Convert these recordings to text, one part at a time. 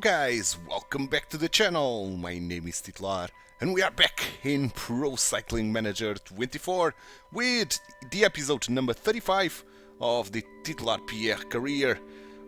guys, welcome back to the channel. My name is Titular and we are back in Pro Cycling Manager 24 with the episode number 35 of the Titular Pierre career,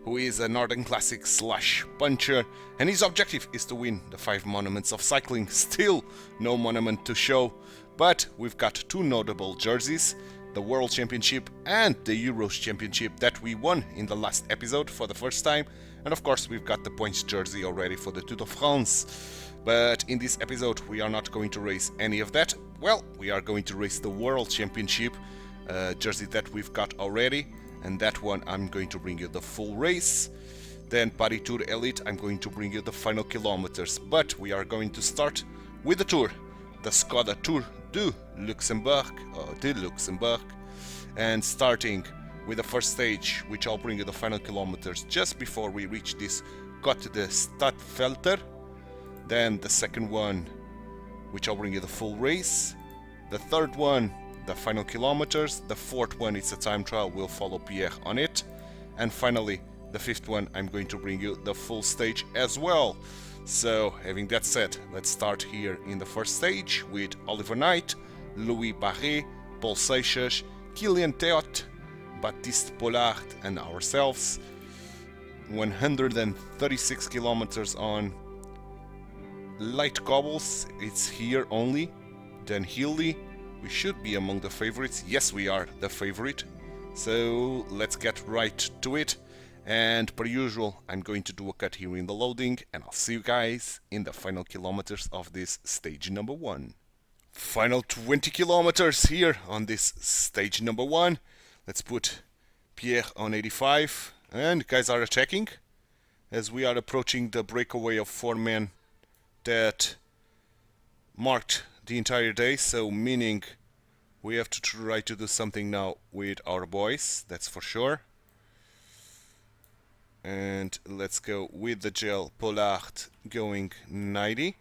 who is a Northern Classic / puncher, and his objective is to win the 5 monuments of cycling. Still no monument to show, but we've got 2 notable jerseys, the World Championship and the Euros Championship that we won in the last episode for the first time, and of course we've got the points jersey already for the Tour de France. But in this episode we are not going to race any of that. Well, we are going to race the World Championship jersey that we've got already, and that one I'm going to bring you the full race. Then TituElite, I'm going to bring you the final kilometers, but we are going to start with the Tour, the Skoda Tour de Luxembourg, and starting with the first stage, which I'll bring you the final kilometers just before we reach this Côte de Stadtfelter. Then the second one, which I'll bring you the full race. The third one, the final kilometers. The fourth one, it's a time trial, we'll follow Pierre on it. And finally, the fifth one, I'm going to bring you the full stage as well. So, having that said, let's start here in the first stage with Oliver Knight, Louis Barret, Paul Seixas, Kilian Theot, Baptiste Pollard and ourselves. 136 kilometers on light cobbles, it's here only. Then Healy, we should be among the favorites. Yes, we are the favorite. So let's get right to it. And per usual, I'm going to do a cut here in the loading, and I'll see you guys in the final kilometers of this stage number 1. Final 20 kilometers here on this stage number 1. Let's put Pierre on 85, and guys are attacking as we are approaching the breakaway of 4 men that marked the entire day, so meaning we have to try to do something now with our boys, that's for sure. And let's go with the gel. Pollard going 90.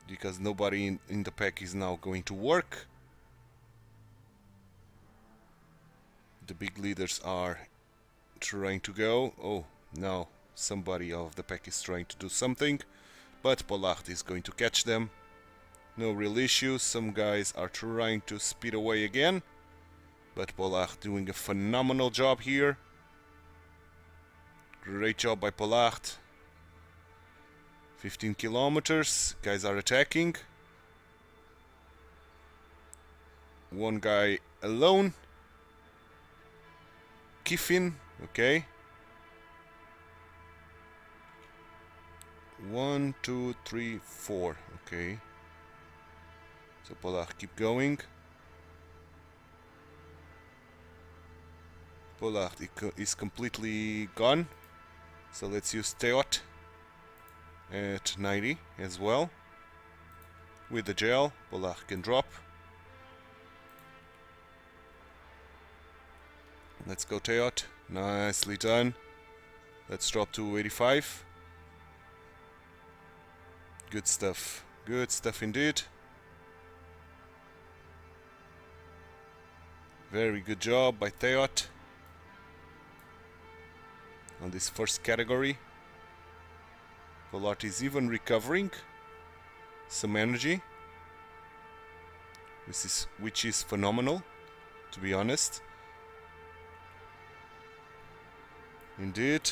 Because nobody in the pack is now going to work. The big leaders are trying to go. Oh, now somebody of the pack is trying to do something, but Pollard is going to catch them. No real issues. Some guys are trying to speed away again, but Pollard doing a phenomenal job here. Great job by Pollard. 15 kilometers, guys are attacking. One guy alone. Kiffin, okay. 1, 2, 3, 4, okay. So Pollard keep going. Pollard is completely gone. So let's use Theot at 90 as well. With the gel, Pollard can drop. Let's go Theot, nicely done. Let's drop to 85. Good stuff indeed. Very good job by Theot on this first category. Pollard is even recovering some energy, which is phenomenal, to be honest. Indeed.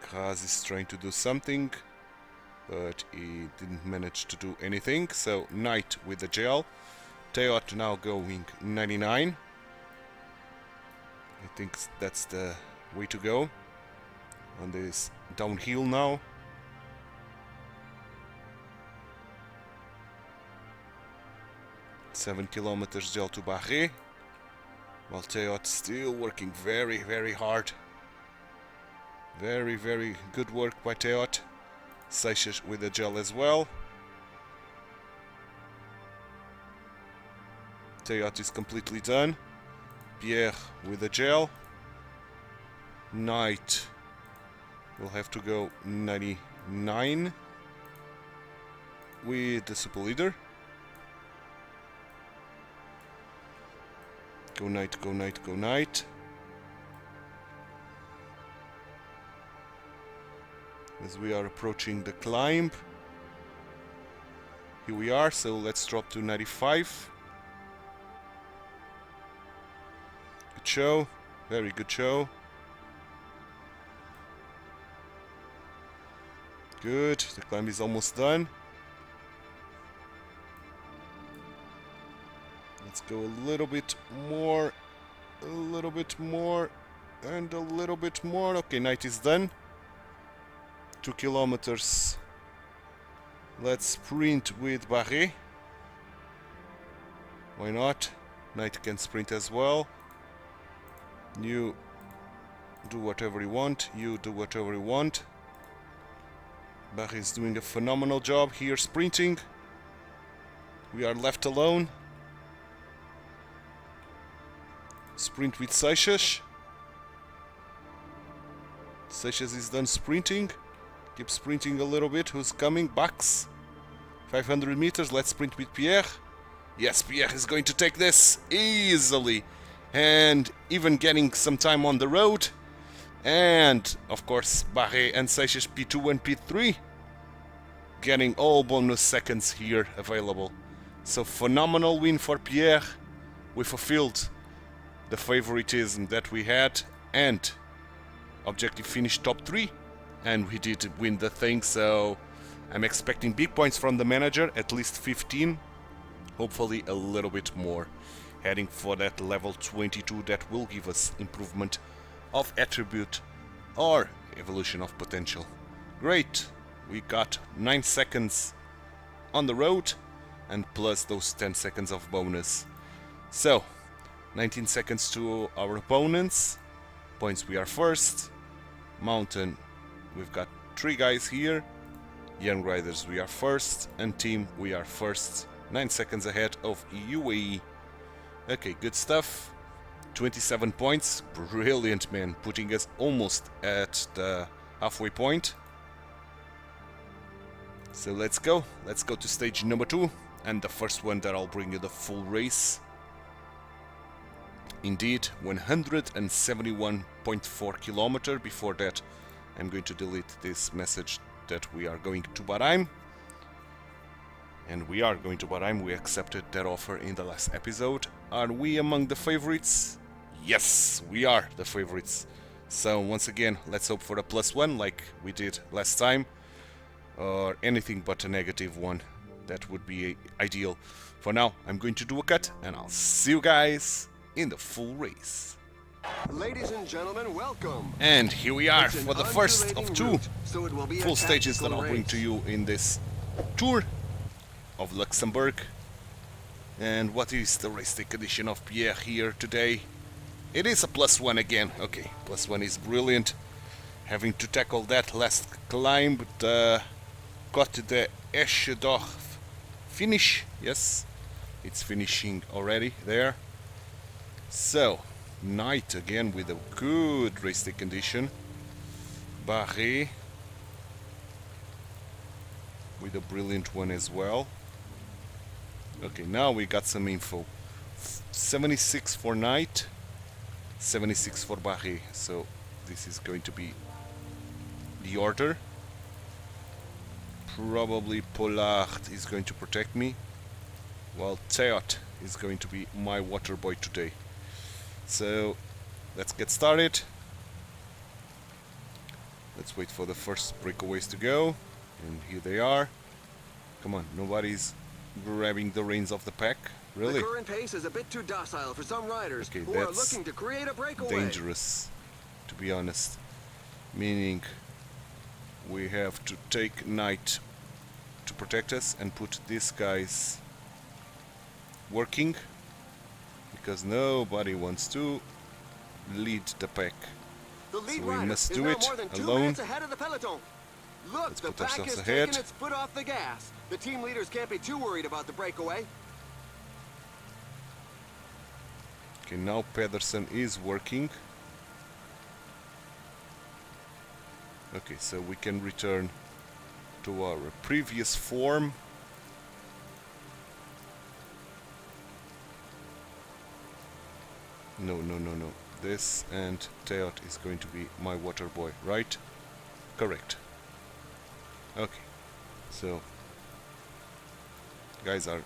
Kras is trying to do something, but he didn't manage to do anything. So Knight with the gel. Theot now going 99. I think that's the way to go on this downhill now. Seven kilometers gel to Barret, while Theot still working very hard. Very good work by Theot. Seixas with the gel as well. Theot is completely done. Pierre with the gel. Knight will have to go 99 with the super leader. Go Knight, go Knight, go Knight. As we are approaching the climb. Here we are, so let's drop to 95. Good show, very good show. Good, the climb is almost done. Let's go a little bit more, and a little bit more. Okay, night is done. 2 kilometers. Let's sprint with Barret. Why not? Knight can sprint as well. You do whatever you want. You do whatever you want. Barret is doing a phenomenal job here sprinting. We are left alone. Sprint with Seixas. Seixas is done sprinting. Keep sprinting a little bit. Who's coming? Bax. 500 meters. Let's sprint with Pierre. Yes, Pierre is going to take this easily. And even getting some time on the road. And, of course, Barret and Seixas P2 and P3. Getting all bonus seconds here available. So, phenomenal win for Pierre. We fulfilled the favoritism that we had. And objective finished top 3. And we did win the thing, so I'm expecting big points from the manager, at least 15, hopefully a little bit more, heading for that level 22 that will give us improvement of attribute or evolution of potential. Great, we got 9 seconds on the road and plus those 10 seconds of bonus. So, 19 seconds to our opponents, points we are first, mountain we've got 3 guys here, Young Riders we are first, and Team we are first, 9 seconds ahead of UAE. Okay, good stuff. 27 points, brilliant man, putting us almost at the halfway point. So let's go to stage number 2, and the first one that I'll bring you the full race. Indeed, 171.4 kilometer. Before that, I'm going to delete this message that we are going to Bahrain. And we are going to Bahrain. We accepted that offer in the last episode. Are we among the favorites? Yes, we are the favorites. So once again, let's hope for a +1 like we did last time. Or anything but a -1. That would be ideal. For now, I'm going to do a cut and I'll see you guys in the full race. Ladies and gentlemen, welcome. And here we are for the first of 2 so it will be full stages that I'll bring to you in this tour of Luxembourg. And what is the race day condition of Pierre here today? It is a +1 again. Okay, +1 is brilliant. Having to tackle that last climb, the Côte de Eschedorf finish. Yes, it's finishing already there. So, Knight again with a good race day condition. Barret with a brilliant one as well. Okay, now we got some info. 76 for Knight, 76 for Barret. So this is going to be the order. Probably Pollard is going to protect me, while Teot is going to be my water boy today. So let's get started. Let's wait for the first breakaways to go, and here they are. Come on, nobody's grabbing the reins of the pack, really. The current pace is a bit too docile for some riders who are looking to create a breakaway. Dangerous, to be honest. Meaning we have to take Knight to protect us and put these guys working, because nobody wants to lead the pack. The lead So we rider must is do now it more than 2 alone. minutes ahead of the peloton. Look, Let's the put pack ourselves is ahead. taking its foot off the gas. The team leaders can't be too worried about the breakaway. Okay, now Pedersen is working. Okay, so we can return to our previous form. No, no, no, no. This and Teot is going to be my water boy, right? Correct. Okay. So, guys are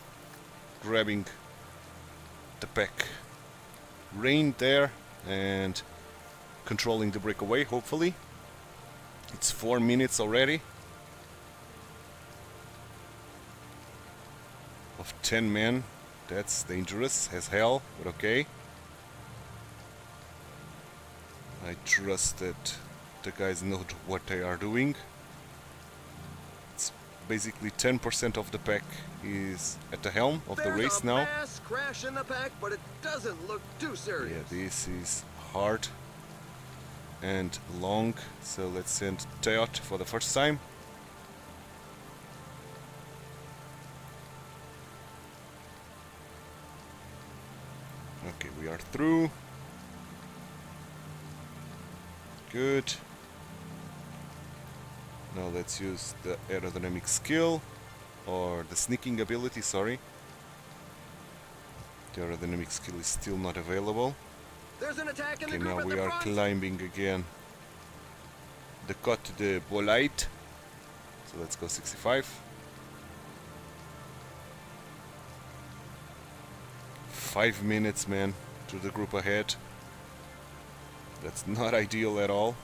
grabbing the pack rein there and controlling the breakaway, hopefully. It's 4 minutes already of 10 men. That's dangerous as hell, but okay. I trust that the guys know what they are doing. It's basically 10% of the pack is at the helm of the race now. There's a mass crash in the pack, but it doesn't look too serious. Yeah, this is hard and long, so let's send Teot for the first time. Okay, we are through. Good. Now let's use the aerodynamic skill, or the sneaking ability, sorry. The aerodynamic skill is still not available. There's an attack in Okay, the group now at we the are front. climbing again the TituElite. So let's go 65. 5 minutes, man, to the group ahead. That's not ideal at all.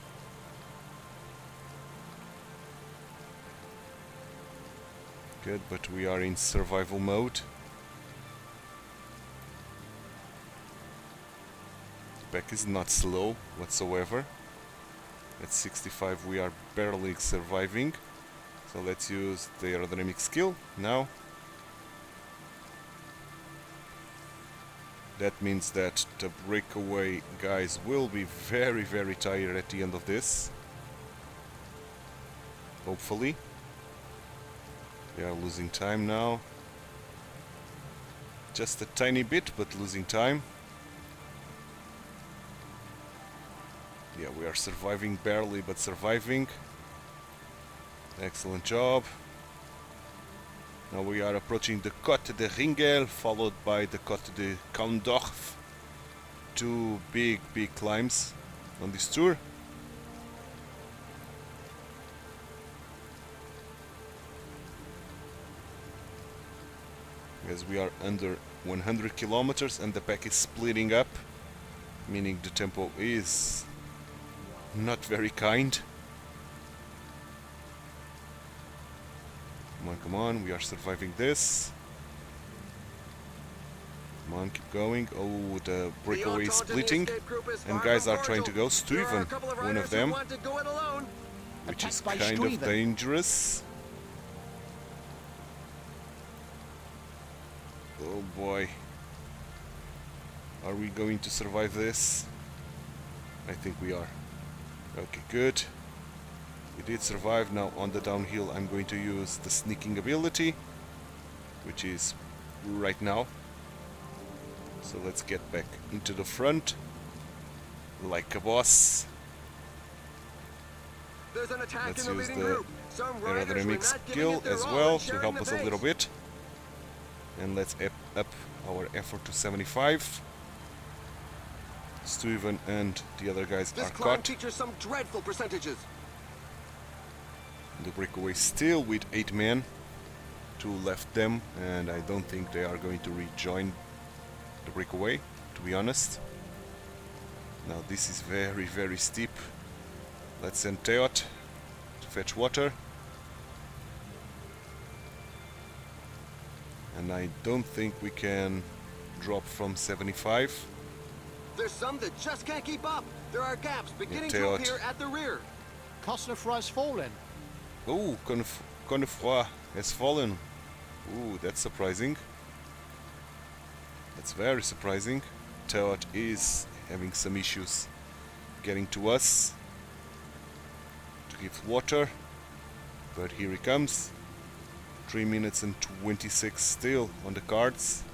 Good, but we are in survival mode. The pack is not slow whatsoever. At 65 we are barely surviving. So let's use the aerodynamic skill now. That means that the breakaway guys will be very, very tired at the end of this. Hopefully. They are losing time now. Just a tiny bit, but losing time. Yeah, we are surviving barely, but surviving. Excellent job. Now we are approaching the Côte de Ringel, followed by the Côte de Kaundorf. Two big climbs on this tour. As we are under 100 kilometers and the pack is splitting up, meaning the tempo is not very kind. Come on, we are surviving this. Come on, keep going. Oh, the breakaway is splitting, and guys are trying to go. Stuyven, one of them, which is kind of dangerous. Oh boy. Are we going to survive this? I think we are. Okay, good. We did survive. Now on the downhill I'm going to use the sneaking ability, which is right now. So let's get back into the front like a boss. There's an attack Let's in the use leading the group. Some riders were aerodynamic not giving skill it their as all well and to sharing help the us a little pace. bit. And let's up our effort to 75. Stuyven and the other guys This are climb caught. features some dreadful percentages. The breakaway still with 8 men. 2 left them, and I don't think they are going to rejoin the breakaway, to be honest. Now this is very, very steep. Let's send Teot to fetch water. And I don't think we can drop from 75. There's some that just can't keep up. There are gaps beginning to Teot. appear at the rear. Cosnefroy has fallen. Oh, Connefroy has fallen. Ooh, that's surprising. That's very surprising. Teot is having some issues getting to us to give water, but here he comes. 3 minutes and 26 still on the cards.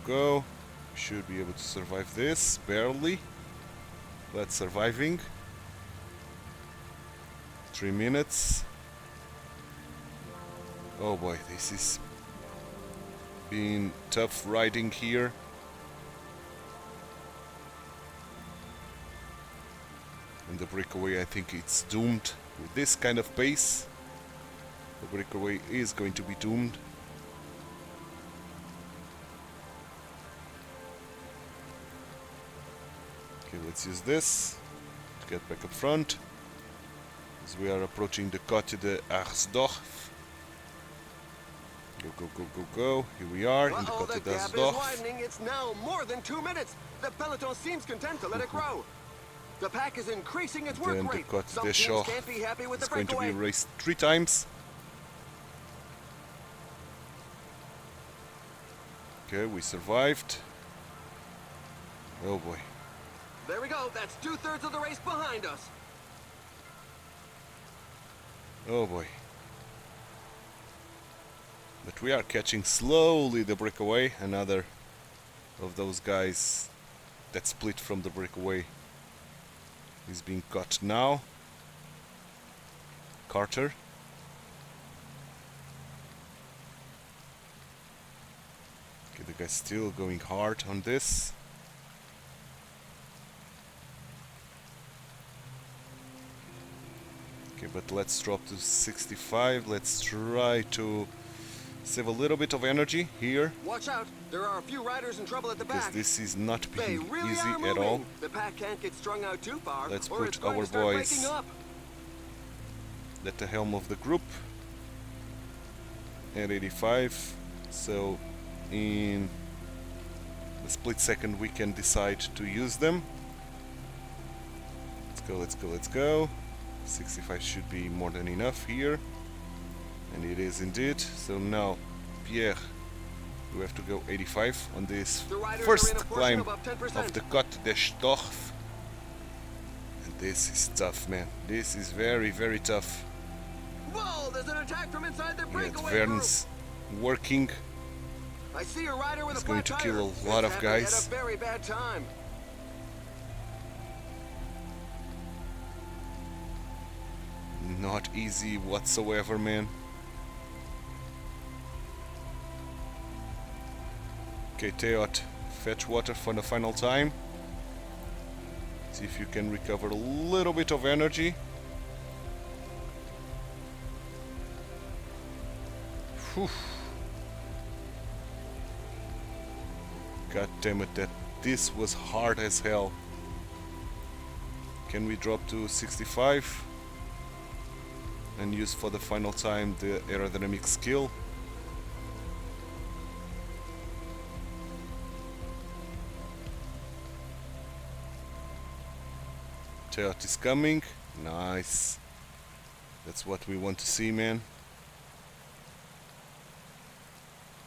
Go. Should be able to survive this, barely, but surviving. 3 minutes. Oh boy, this is being tough riding here. And the breakaway, I think it's doomed. With this kind of pace, the breakaway is going to be doomed. Okay, let's use this to get back up front, as we are approaching the Côte de Arsdorf. Go, go, go, go, go. Here we are in the Côte The gap is d'Arsdorf. widening. It's now more than 2 minutes. The peloton seems content to let it grow. The pack is increasing its work Then the rate. Côte Some de teams Chaux can't be happy with is the going to be breakaway. raced 3 times. Okay, we survived. Oh boy. There we go. That's 2/3 of the race behind us. Oh boy. But we are catching slowly the breakaway. Another of those guys that split from the breakaway is being caught now. Carter. Okay, the guy's still going hard on this. Okay, but let's drop to 65. Let's try to save a little bit of energy here, Watch out. There are a few riders in trouble at the because back. this is not They being really easy are at moving. all. The pack can't get strung out too far, Let's or put it's going our to start boys breaking up. at the helm of the group at 85, so in a split second we can decide to use them. Let's go, let's go, let's go. 65 should be more than enough here, and it is indeed. So now, Pierre, we have to go 85 on this The riders first are in a portion climb above 10%. of the Côte de Storf. And this is tough, man. This is very, very tough. Whoa, there's an attack from inside the Yet breakaway Vern's working. group. I see a rider with He's a going flat to tire. kill a It's lot of happening guys. At a very bad time. Not easy whatsoever, man. Okay, Teot, fetch water for the final time. See if you can recover a little bit of energy. Whew. God damn it, this was hard as hell. Can we drop to 65 and use for the final time the aerodynamic skill? Teot is coming. Nice. That's what we want to see, man.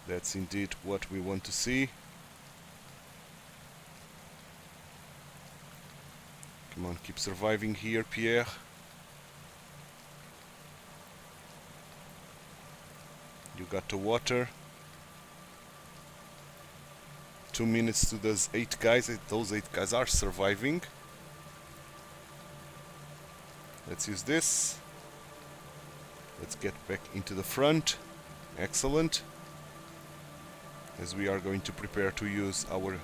That's indeed what we want to see. Come on, keep surviving here, Pierre. You got the water. 2 minutes to those 8 guys. Those 8 guys are surviving. Let's use this. Let's get back into the front. Excellent. As we are going to prepare to use our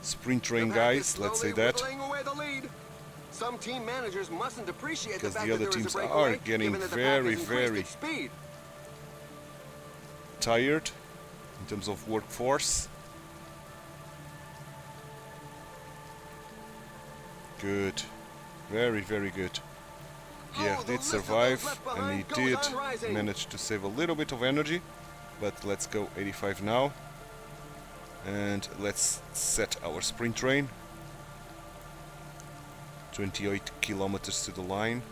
sprint train The pack is guys, let's say slowly that. whittling away the lead. Some team managers mustn't appreciate Because the fact the other that there is teams a are breakaway, getting given that the pack very, has increased very its speed. Tired in terms of workforce. Good. Very, very good. Pierre the did list of those survive, left and behind he goes did on rising. manage to save a little bit of energy. But let's go 85 now. And let's set our sprint train. 28 kilometers to the line.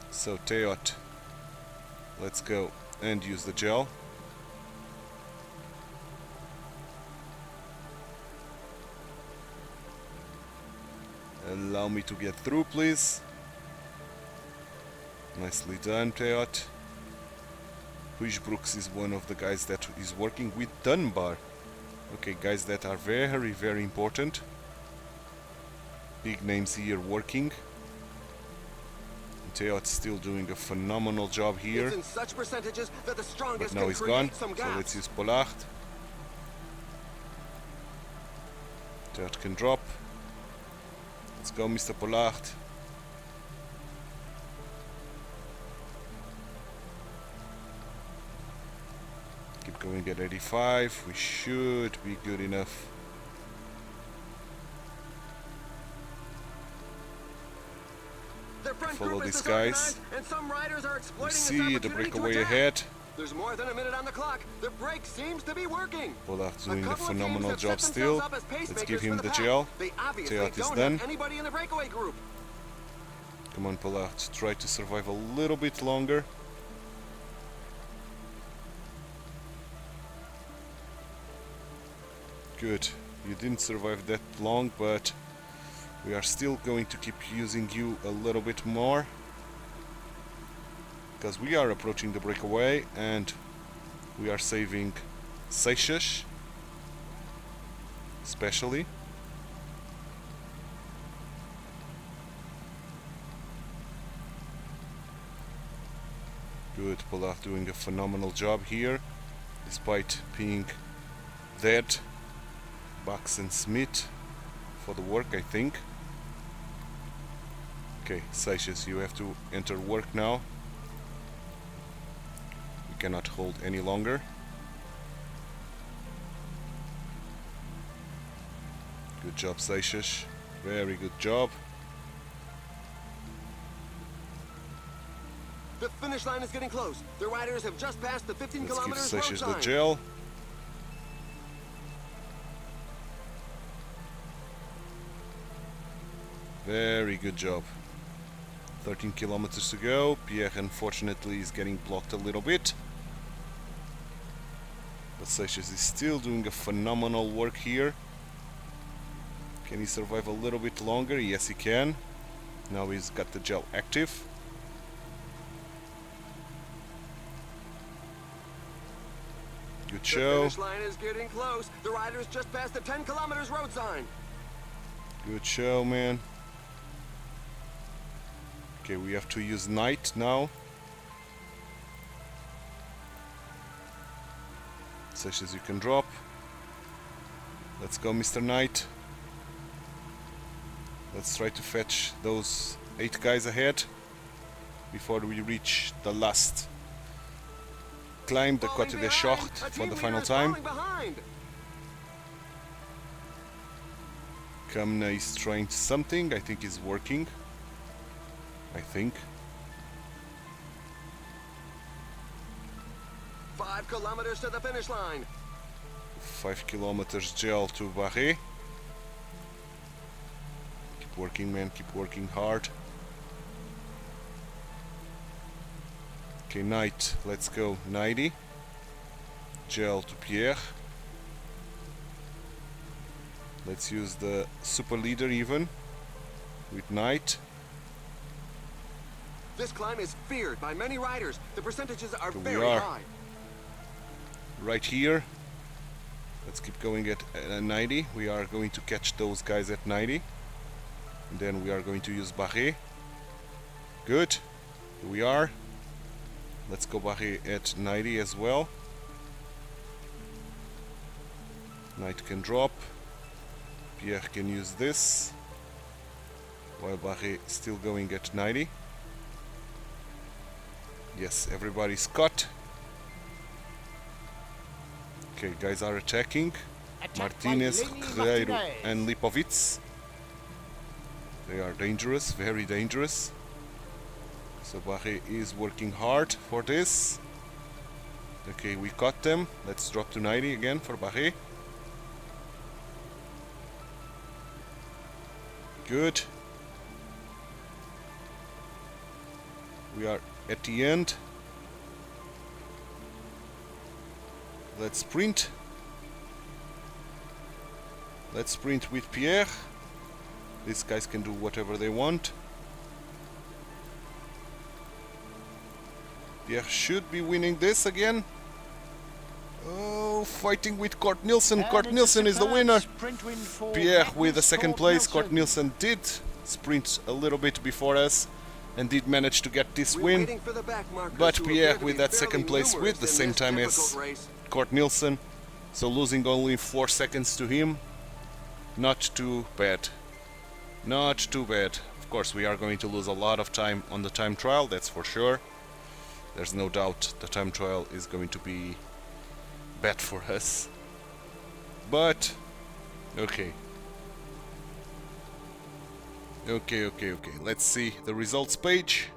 So Teot, let's go and use the gel. Allow me to get through, please. Nicely done, Teot. Huijbrooks is one of the guys that is working with Dunbar. Okay, guys that are very, very important. Big names here working. Teot's still doing a phenomenal job here. It's in such percentages that the But strongest now can he's create gone. some So let's gaps. use Pollard. Teot can drop. Let's go, Mr. Pollard. Keep going at 85. We should be good enough. Their front Follow group is these guys. disorganized, and some riders are We exploiting this see the opportunity to breakaway attack. ahead. There's more than a minute on the clock. The brake seems to be working. Pollard's A doing a couple of phenomenal teams job have set still. themselves up as Let's pacemakers give him for the pack. gel. They obviously Teot is don't done. have anybody in the breakaway group. Come on, Pollard. Try to survive a little bit longer. Good. You didn't survive that long, but we are still going to keep using you a little bit more. Because we are approaching the breakaway and we are saving Seixas. Especially. Good, Pollard doing a phenomenal job here, despite being dead. Bucks and Smith for the work, I think. Okay, Seixas, you have to enter work now. We cannot hold any longer. Good job, Seixas. Very good job. The finish line is getting close. The riders have just passed the 15 Let's give kilometers road Seixas the sign. gel. Very good job. 13 kilometers to go. Pierre unfortunately is getting blocked a little bit. But Seixas is still doing a phenomenal work here. Can he survive a little bit longer? Yes, he can. Now he's got the gel active. Good The show. finish line is getting close. The riders just passed the 10 kilometers road sign. Good show, man. Okay, we have to use night now. Such as you can drop. Let's go, Mr. Knight. Let's try to fetch those 8 guys ahead before we reach the last climb, the Falling Côte des behind. Shorts, A for team the leader final is time. falling behind. Kamna is trying something. I think it's working. I think. 5 kilometers to the finish line. 5 kilometers gel to Barré. Keep working, man. Keep working hard. Okay, Knight. Let's go. 90. Gel to Pierre. Let's use the super leader even with Knight. This climb is feared by many riders. The percentages are Here we very are. high. Right here. Let's keep going at 90. We are going to catch those guys at 90. And then we are going to use Barré. Good. Here we are. Let's go Barré at 90 as well. Knight can drop. Pierre can use this. While Barré is still going at 90. Yes, everybody's caught. Okay, guys are attacking. Attacked Martinez, by Lenny Guerreiro Martinez. and Lipovitz. They are dangerous, very dangerous. So Barré is working hard for this. Okay, we caught them. Let's drop to 90 again for Barré. Good. We are at the end. Let's sprint. Let's sprint with Pierre. These guys can do whatever they want. Pierre should be winning this again. Oh, fighting with Kort Nielsen. And Kort it's a Nielsen is the superb winner. sprint win for Pierre with the Magnus second Kort place. Kort Nielsen. Nielsen did sprint a little bit before us. and did manage to get this We're win. waiting for the back markers But who Pierre appear to with be that fairly second place with numerous the in same this time difficult as race. Kort Nielsen, so losing only 4 seconds to him. Not too bad. Not too bad. Of course, we are going to lose a lot of time on the time trial, that's for sure. There's no doubt the time trial is going to be bad for us. But, okay. Okay. Let's see the results page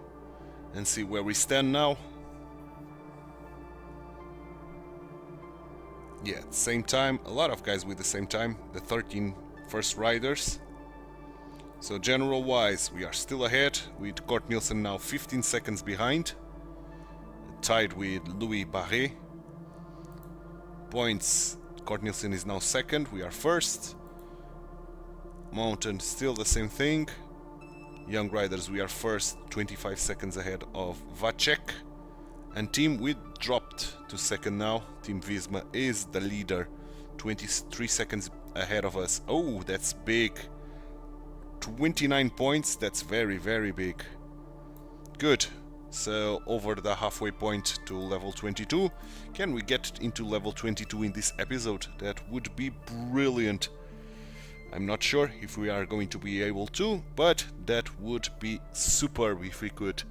and see where we stand now. Yeah, same time. A lot of guys with the same time. The 13 first riders. So general wise, we are still ahead with Kort Nielsen now 15 seconds behind. Tied with Louis Barret. Points, Kort Nielsen is now second, we are first. Mountain, still the same thing. Young riders, we are first, 25 seconds ahead of Vacek. And team, we dropped to second now. Team Visma is the leader, 23 seconds ahead of us. Oh, that's big. 29 points, that's very, very big. Good. So over the halfway point to level 22. Can we get into level 22 in this episode? That would be brilliant. I'm not sure if we are going to be able to, but that would be superb if we could.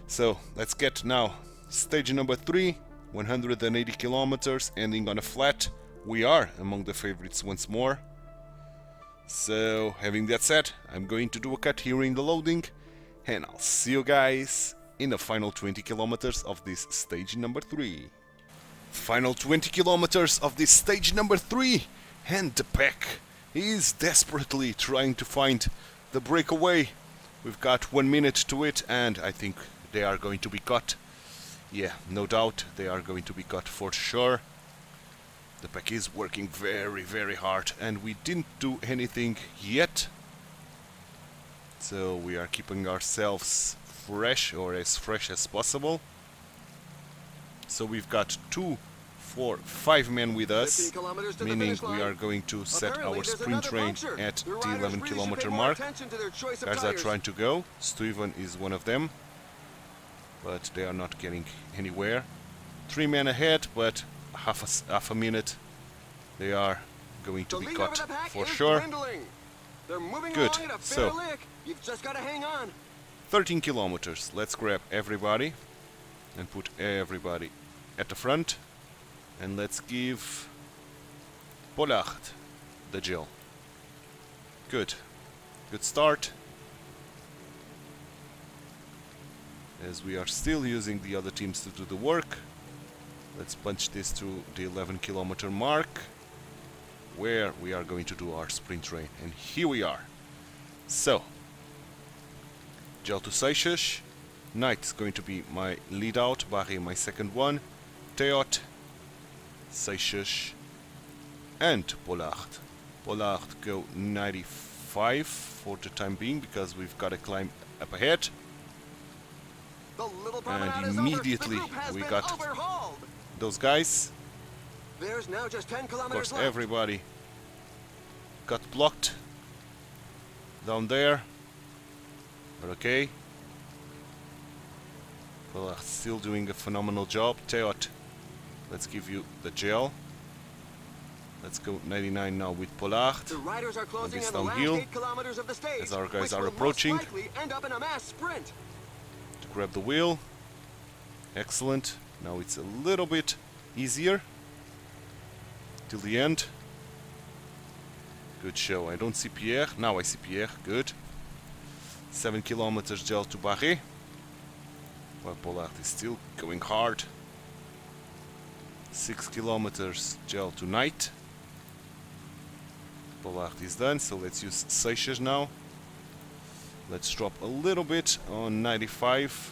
So let's get now stage number 3, 180 kilometers, ending on a flat. We are among the favorites once more. So having that said, I'm going to do a cut here in the loading, and I'll see you guys in the final 20 kilometers of this stage number 3. Final 20 kilometers of this stage number 3, and the pack is desperately trying to find the breakaway. We've got 1 minute to it, and I think they are going to be caught. Yeah, no doubt they are going to be caught for sure. The pack is working very, very hard, and we didn't do anything yet. So we are keeping ourselves fresh, or as fresh as possible. So we've got 2, 4, 5 men with us, 15 kilometers to the meaning finish we line. are going to set Apparently, our there's sprint another train puncture. at The the riders 11 really should kilometer pay more mark. attention to their choice of Guys are tires. trying to go. Stuyven is one of them, but they are not getting anywhere. 3 men ahead, but half a minute they are going to The be lead over caught the pack for is sure. dwindling. They're moving Good. along at a fair So- lick. You've just got to hang on. 13 kilometers. Let's grab everybody and put everybody at the front, and let's give Pollard the gel. Good start, as we are still using the other teams to do the work. Let's punch this to the 11 kilometer mark, where we are going to do our sprint train, and here we are. So gel to Seixas. Knight is going to be my lead out, Barry my second one, Teot, Seixas, and Pollard. Pollard go 95 for the time being, because we've got to climb up ahead. The little And promenade is immediately over. The group has we been got overhauled. those guys. There's now just 10 Of kilometers course, left. everybody got blocked down there. But okay. Pollard still doing a phenomenal job. Teot, let's give you the gel. Let's go 99 now with Pollard. The riders are closing this on the last downhill, 8 kilometers of the stage, as our guys which are will approaching. most likely end up in a mass sprint. To grab the wheel. Excellent. Now it's a little bit easier till the end. Good show. I don't see Pierre. Now I see Pierre. Good. 7 kilometers gel to Barret. But Pollard is still going hard. 6 kilometers gel to Knight. Pollard is done, so let's use Seixas now. Let's drop a little bit on 95,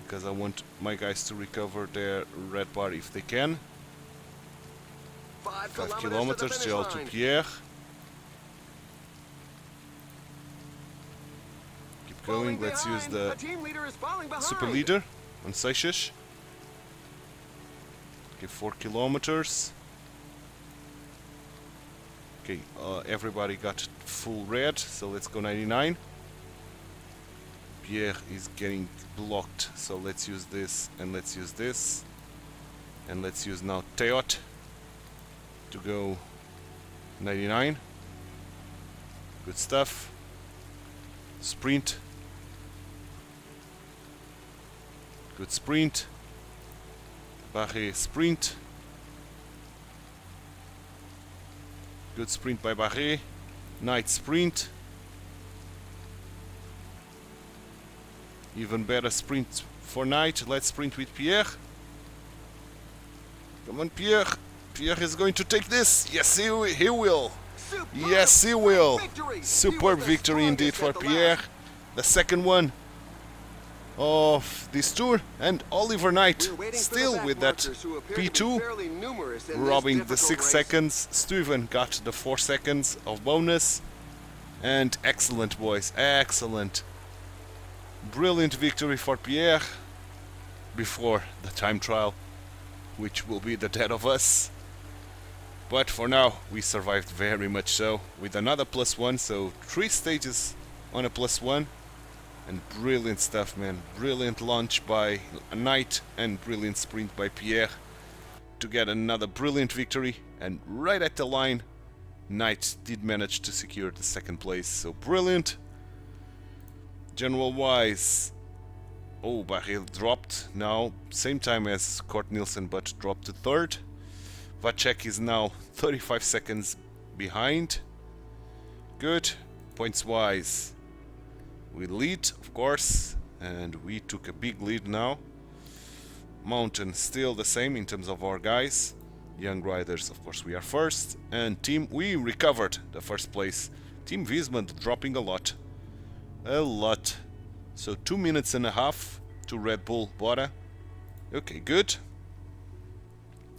because I want my guys to recover their red bar if they can. 5 5 kilometers kilometers to the gel finish to line. Pierre. Keep going, Falling let's use behind. the A team leader is falling behind. super leader on Seixas. Give 4 kilometers. Okay, everybody got full red, so let's go 99. Pierre is getting blocked, so let's use this, and let's use this. And let's use now Teot to go 99. Good stuff. Sprint. Good sprint. Barret sprint. Good sprint by Barret. Knight sprint. Even better sprint for Knight. Let's sprint with Pierre. Come on, Pierre. Pierre is going to take this. Yes, he will. Yes, he will. Superb victory indeed for Pierre. The second one of this tour. And Oliver Knight still with that P2, robbing the 6 seconds. Steven got the 4 seconds of bonus. And excellent, boys. Excellent. Brilliant victory for Pierre before the time trial, which will be the death of us. But for now, we survived very much so, with another +1, so 3 stages on a +1. And brilliant stuff, man. Brilliant launch by Knight and brilliant sprint by Pierre to get another brilliant victory. And right at the line, Knight did manage to secure the 2nd place, so brilliant. General-wise, oh, Barret dropped now, same time as Kort Nielsen, but dropped to 3rd. Vacek is now 35 seconds behind. Good. Points-wise, we lead, of course, and we took a big lead now. Mountain still the same in terms of our guys. Young Riders, of course, we are first. And team, we recovered the 1st place. Team Visma dropping a lot. A lot. So 2 minutes and a half to Red Bull Bora. Okay, good.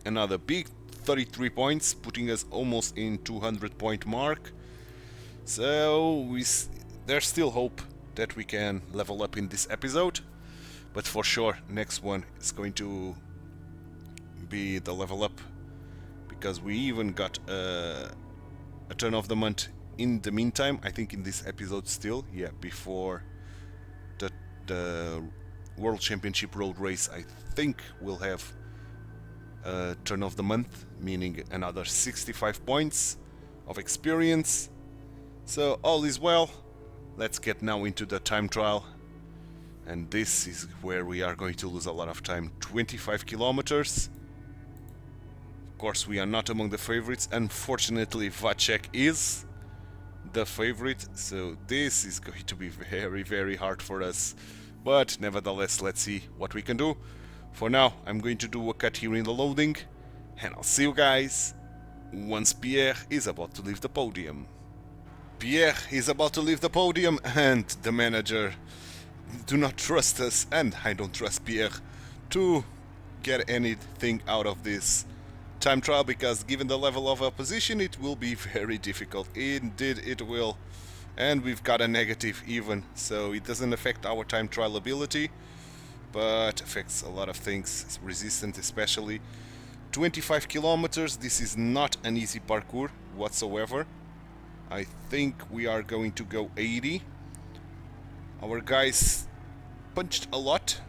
Another big 33 points, putting us almost in 200 point mark. So there's still hope that we can level up in this episode. But for sure, next one is going to be the level up. Because we even got a turn of the month in the meantime, I think in this episode still, yeah, before the World Championship Road Race, I think we'll have a turn of the month, meaning another 65 points of experience. So all is well. Let's get now into the time trial. And this is where we are going to lose a lot of time. 25 kilometers. Of course, we are not among the favorites. Unfortunately, Vacek is the favorite, so this is going to be very, very hard for us. But nevertheless, let's see what we can do. For now, I'm going to do a cut here in the loading, and I'll see you guys once Pierre is about to leave the podium. Pierre is about to leave the podium, and the manager do not trust us, and I don't trust Pierre to get anything out of this time trial, because given the level of opposition, it will be very difficult. Indeed it will. And we've got a negative even, so it doesn't affect our time trial ability, but affects a lot of things, resistance especially. 25 kilometers, this is not an easy parkour whatsoever. I think we are going to go 80. Our guys punched a lot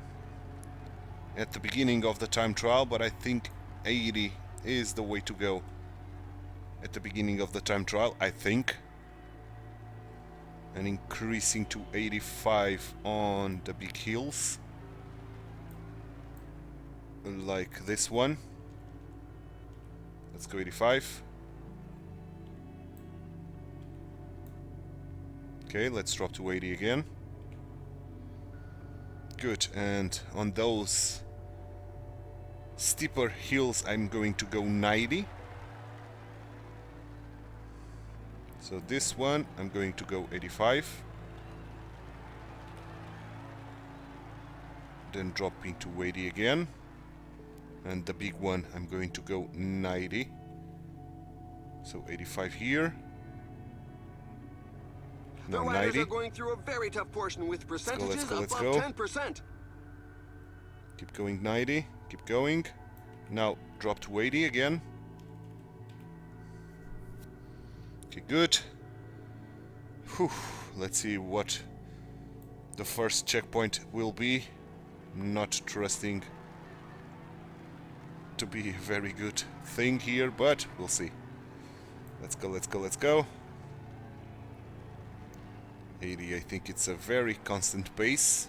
at the beginning of the time trial, but I think 80 is the way to go at the beginning of the time trial, I think. And increasing to 85 on the big hills, like this one. Let's go 85. Okay, let's drop to 80 again. Good, and on those steeper hills I'm going to go 90. So this one I'm going to go 85. Then dropping to 80 again. And the big one I'm going to go 90. So 85 here. Now the riders 90. are going through a very tough portion with percentages let's above go. 10%. Keep going 90. Keep going. Now drop to 80 again. Okay, good. Whew. Let's see what the first checkpoint will be. Not trusting to be a very good thing here, but we'll see. Let's go, let's go, let's go. 80, I think it's a very constant pace.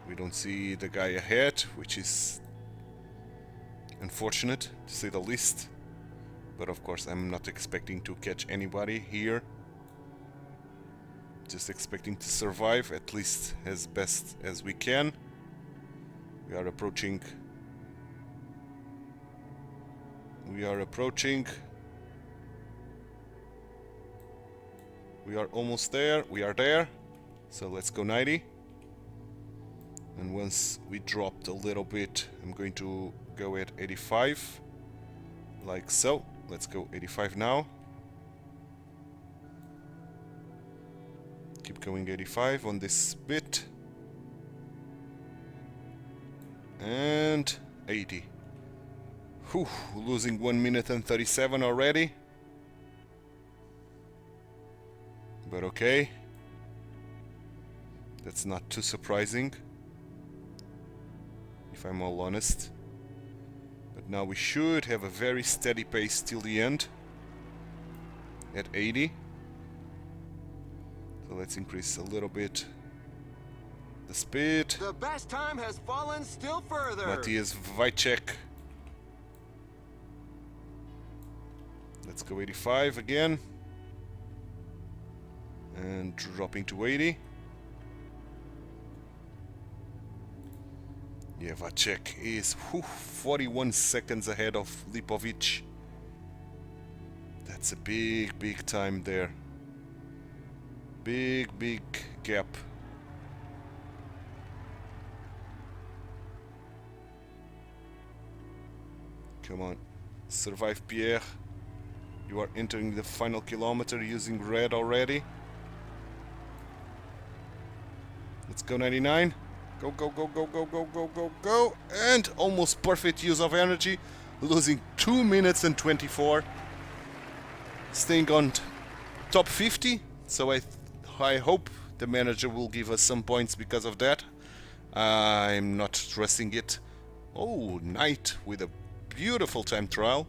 We don't see the guy ahead, which is unfortunate, to say the least. But of course, I'm not expecting to catch anybody here. Just expecting to survive, at least as best as we can. We are approaching. We are approaching. We are almost there. We are there. So let's go 90. And once we dropped a little bit, I'm going to go at 85. Like so. Let's go 85 now. Keep going 85 on this bit. And 80. Whew, losing 1 minute and 37 already. But okay. That's not too surprising, if I'm all honest. But now we should have a very steady pace till the end. At 80. So let's increase a little bit the speed. The best time has fallen still further. Matthias Wojcik. Let's go 85 again. And dropping to 80. Yeah, Wojcik is 41 seconds ahead of Lipovic. That's a big, big time there. Big, big gap. Come on. Survive, Pierre. You are entering the final kilometer using red already. Let's go 99. Go, go, go, go, go, go, go, go, go. And almost perfect use of energy. Losing 2 minutes and 24. Staying on top 50. So I hope the manager will give us some points because of that. I'm not trusting it. Oh, Knight with a beautiful time trial.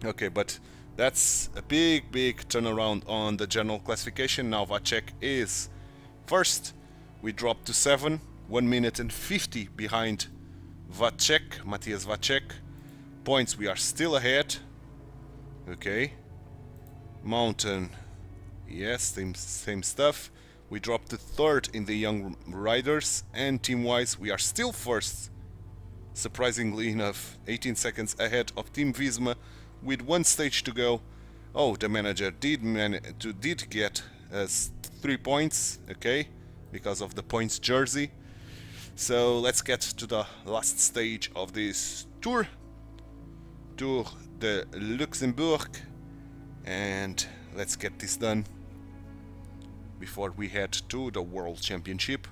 Okay, but that's a big, big turnaround on the general classification. Now Wojcik is first. We dropped to 7, 1 minute and 50 behind Wojcik, Matthias Wojcik. Points, we are still ahead. Okay. Mountain, yes, same stuff. We dropped to 3rd in the young riders, and team-wise we are still first. Surprisingly enough, 18 seconds ahead of Team Visma with 1 stage to go. Oh, the manager did get us 3 points, okay, because of the points jersey. So let's get to the last stage of this tour. Tour de Luxembourg. And let's get this done before we head to the World Championship.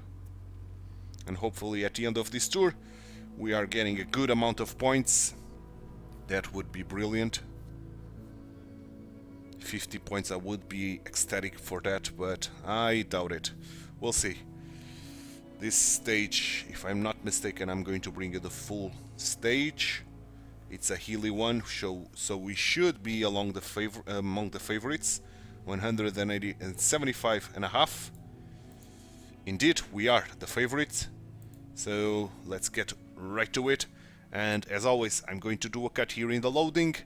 And hopefully at the end of this tour we are getting a good amount of points. That would be brilliant. 50 points, I would be ecstatic for that, but I doubt it. We'll see. This stage, if I'm not mistaken, I'm going to bring you the full stage. It's a Healy one, so we should be among the favorites. 175.5. Indeed, we are the favorites. So let's get right to it. And as always, I'm going to do a cut here in the loading,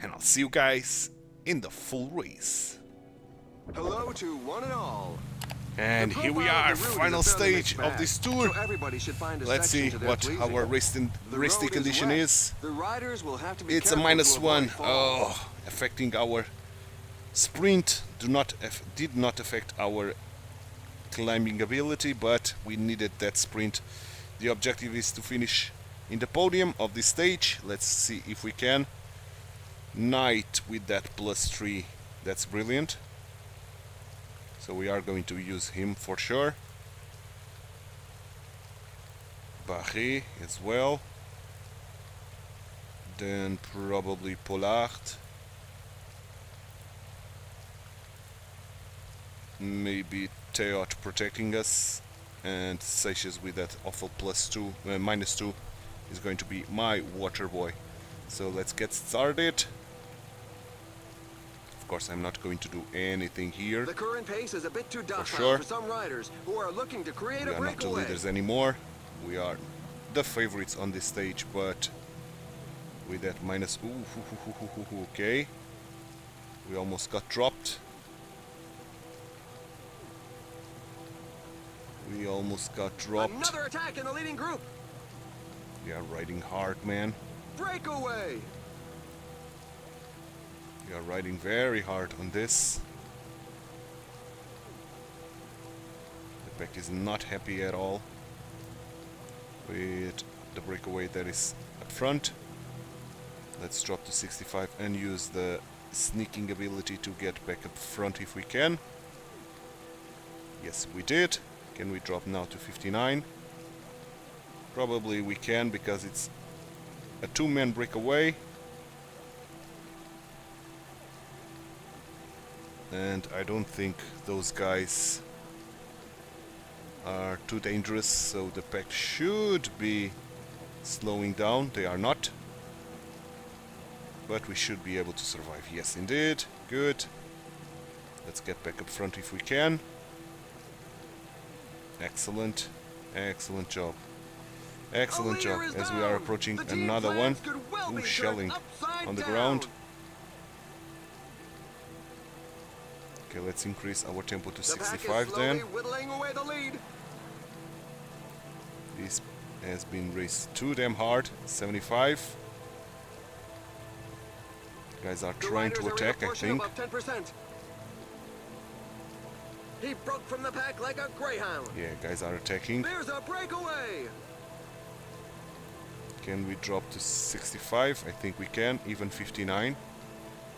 and I'll see you guys in the full race. Hello to one and all. And here we are, final stage of this tour. Let's see what our race condition is. It's a -1. Oh, affecting our sprint. Did not affect our climbing ability, but we needed that sprint. The objective is to finish in the podium of this stage. Let's see if we can. Knight with that +3. That's brilliant. So we are going to use him for sure. Barré as well. Then probably Pollard. maybe Teot protecting us, and Seychelles with that awful +2, -2 is going to be my water boy. So let's get started. Of course, I'm not going to do anything here. The current pace is a bit too docile sure. for some riders who are looking to create We a are not the breakaway. leaders anymore. We are the favorites on this stage, but with that minus... Ooh, okay. We almost got dropped. We almost got dropped. Another attack in the leading group. We are riding hard, man. Breakaway. We are riding very hard on this. The pack is not happy at all with the breakaway that is up front. Let's drop to 65 and use the sneaking ability to get back up front if we can. Yes, we did. Can we drop now to 59? Probably we can, because it's a two-man breakaway. And I don't think those guys are too dangerous, so the pack should be slowing down. They are not. But we should be able to survive. Yes, indeed. Good. Let's get back up front if we can. Excellent. Excellent job. Excellent job. As we are approaching another one. Ooh, shelling on the ground. Okay, let's increase our tempo to 65 then. Whittling away the lead. This has been raced too damn hard. 75. Guys are trying to attack, I think. 10%. He broke from the pack like a greyhound. Yeah, guys are attacking. There's a breakaway. Can we drop to 65? I think we can. Even 59.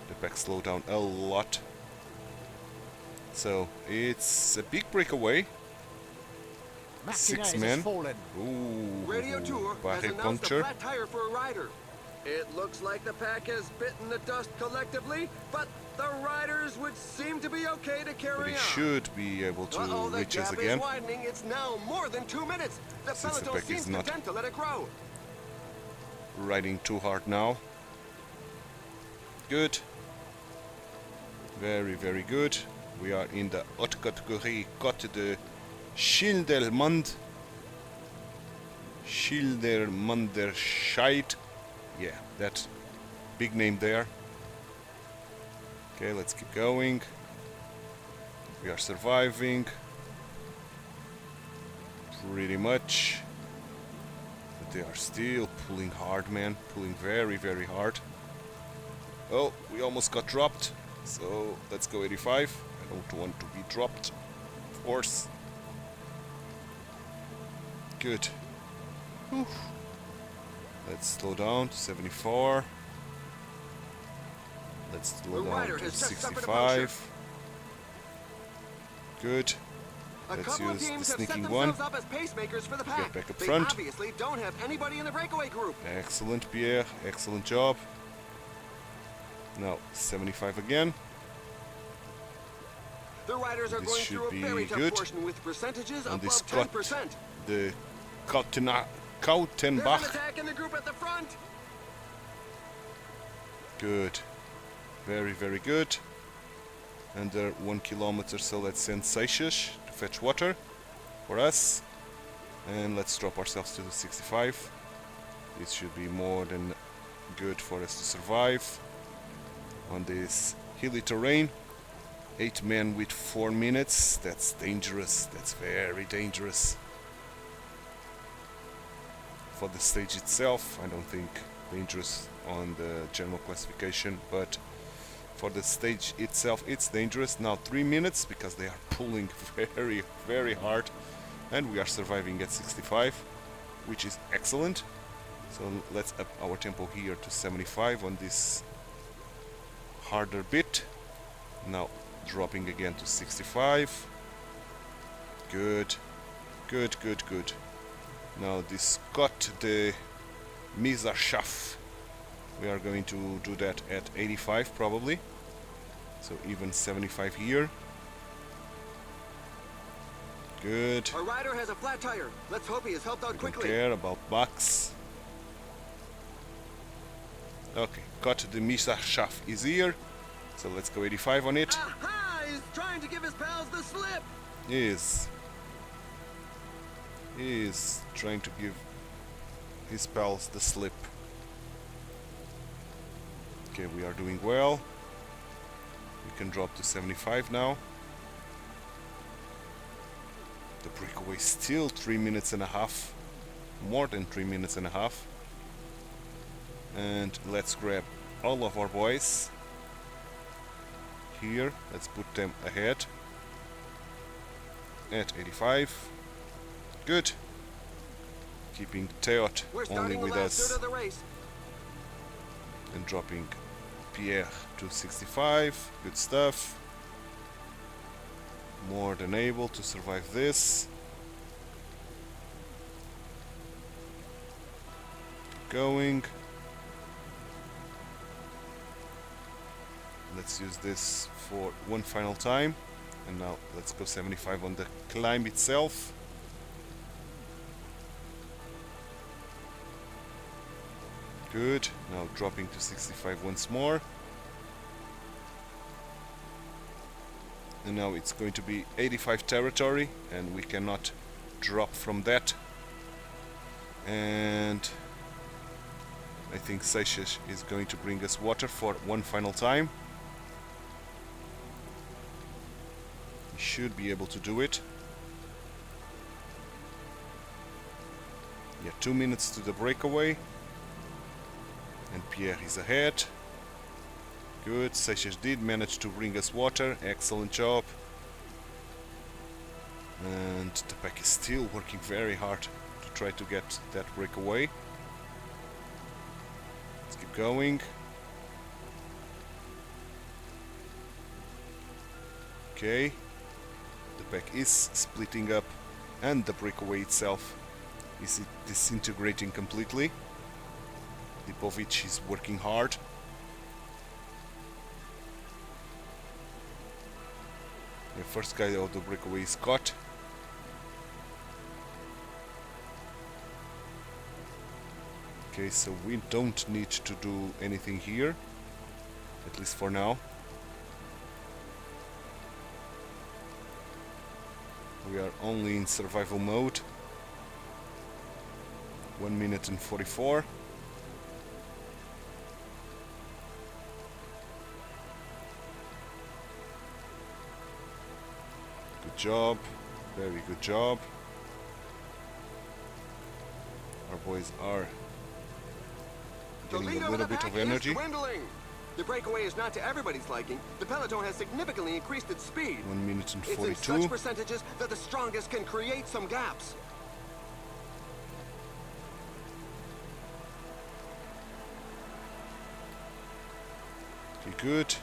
The pack slowed down a lot. So it's a big breakaway. Six men. Ooh, Radio Tour has barre announced puncture. a flat tire for a rider. It looks like the pack has bitten the dust collectively, but the riders would seem to be okay to But carry he on. should be able to The reach us gap again. is widening. It's now more than 2 minutes. The Since the peloton pack is seems not- content to let it grow. Riding too hard now. Good. Very, very good. We are in the haute catégorie Côte de Schildermand. Schildermanderscheid. Yeah, that big name there. Okay, let's keep going. We are surviving. Pretty much. But they are still pulling hard, man. Pulling very, very hard. Oh, we almost got dropped. So let's go 85. I don't want to be dropped, of course. Good. Whew. Let's slow down to 74. Let's slow The down rider to has just suffered a 65. Good. A Let's couple of use the teams have set sneaking one. themselves up as pacemakers for the pack. back up They front. obviously don't have anybody in the breakaway group. Excellent, Pierre. Excellent job. Now 75 again. The riders are This going should through a be very tough good. portion with percentages On this above cut, 10%. the There's an Kautenbach. attack in the group at the front. Good. Very, very good. Under 1 kilometer, so let's send Seychelles to fetch water for us. And let's drop ourselves to the 65. This should be more than good for us to survive on this hilly terrain. 8 men with 4 minutes. That's dangerous. That's very dangerous. For the stage itself, I don't think dangerous on the general classification, but for the stage itself it's dangerous. Now 3 minutes because they are pulling very, very hard, and we are surviving at 65, which is excellent. So let's up our tempo here to 75 on this harder bit. Now dropping again to 65. Good, good, good, good. Now this Côte de Misachaf, we are going to do that at 85 probably, so even 75 here. Good. Our rider has a flat tire. Let's hope he is helped out Don't quickly. care about Max. Okay, got the Misachschaft is here. So let's go 85 on it. Aha! He's trying to give his pals the slip. He is trying to give his pals the slip. Okay, we are doing well. We can drop to 75 now. The breakaway is still 3 minutes and a half. More than 3 minutes and a half. And let's grab all of our boys. Here, let's put them ahead. At 85. Good. Keeping Teot We're only starting the with last us. third of the race. And dropping Pierre to 65. Good stuff. More than able to survive this. Keep going. Let's use this for one final time. And now let's go 75 on the climb itself. Good. Now dropping to 65 once more. And now it's going to be 85 territory, and we cannot drop from that. And I think Seychelles is going to bring us water for one final time. He should be able to do it. Yeah, 2 minutes to the breakaway. And Pierre is ahead. Good, Seychelles did manage to bring us water. Excellent job. And the pack is still working very hard to try to get that breakaway. Let's keep going. Okay. The pack is splitting up and the breakaway itself is disintegrating completely. Lipovic is working hard. The first guy out of the breakaway is caught. Okay, so we don't need to do anything here, at least for now. We are only in survival mode. 1 minute and 44. Good job, very good job. Our boys are getting a little bit of energy. The breakaway is not to everybody's liking. The peloton has significantly increased its speed. 1 minute and It's in 42. such percentages that the strongest can create some gaps. Okay, good.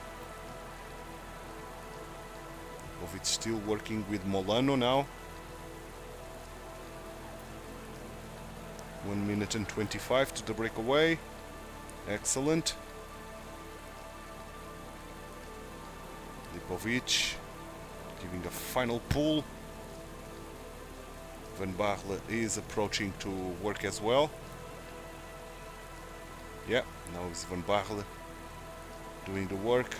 Lipovic still working with Molano now. 1 minute and 25 to the breakaway. Excellent. Lipovic giving a final pull. Van Baarle is approaching to work as well. Yeah, now it's Van Baarle doing the work.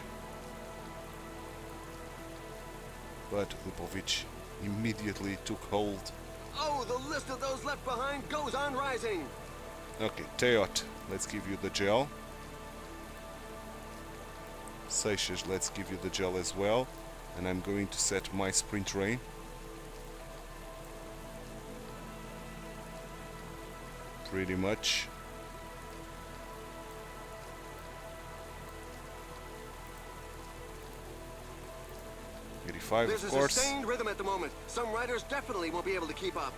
But Lipovic immediately took hold. Oh, the list of those left behind goes on rising. Okay, Teot, let's give you the gel. Seychelles, let's give you the gel as well. And I'm going to set my sprint rain. Pretty much. There's of a course. sustained rhythm at the moment. Some riders definitely won't be able to keep up.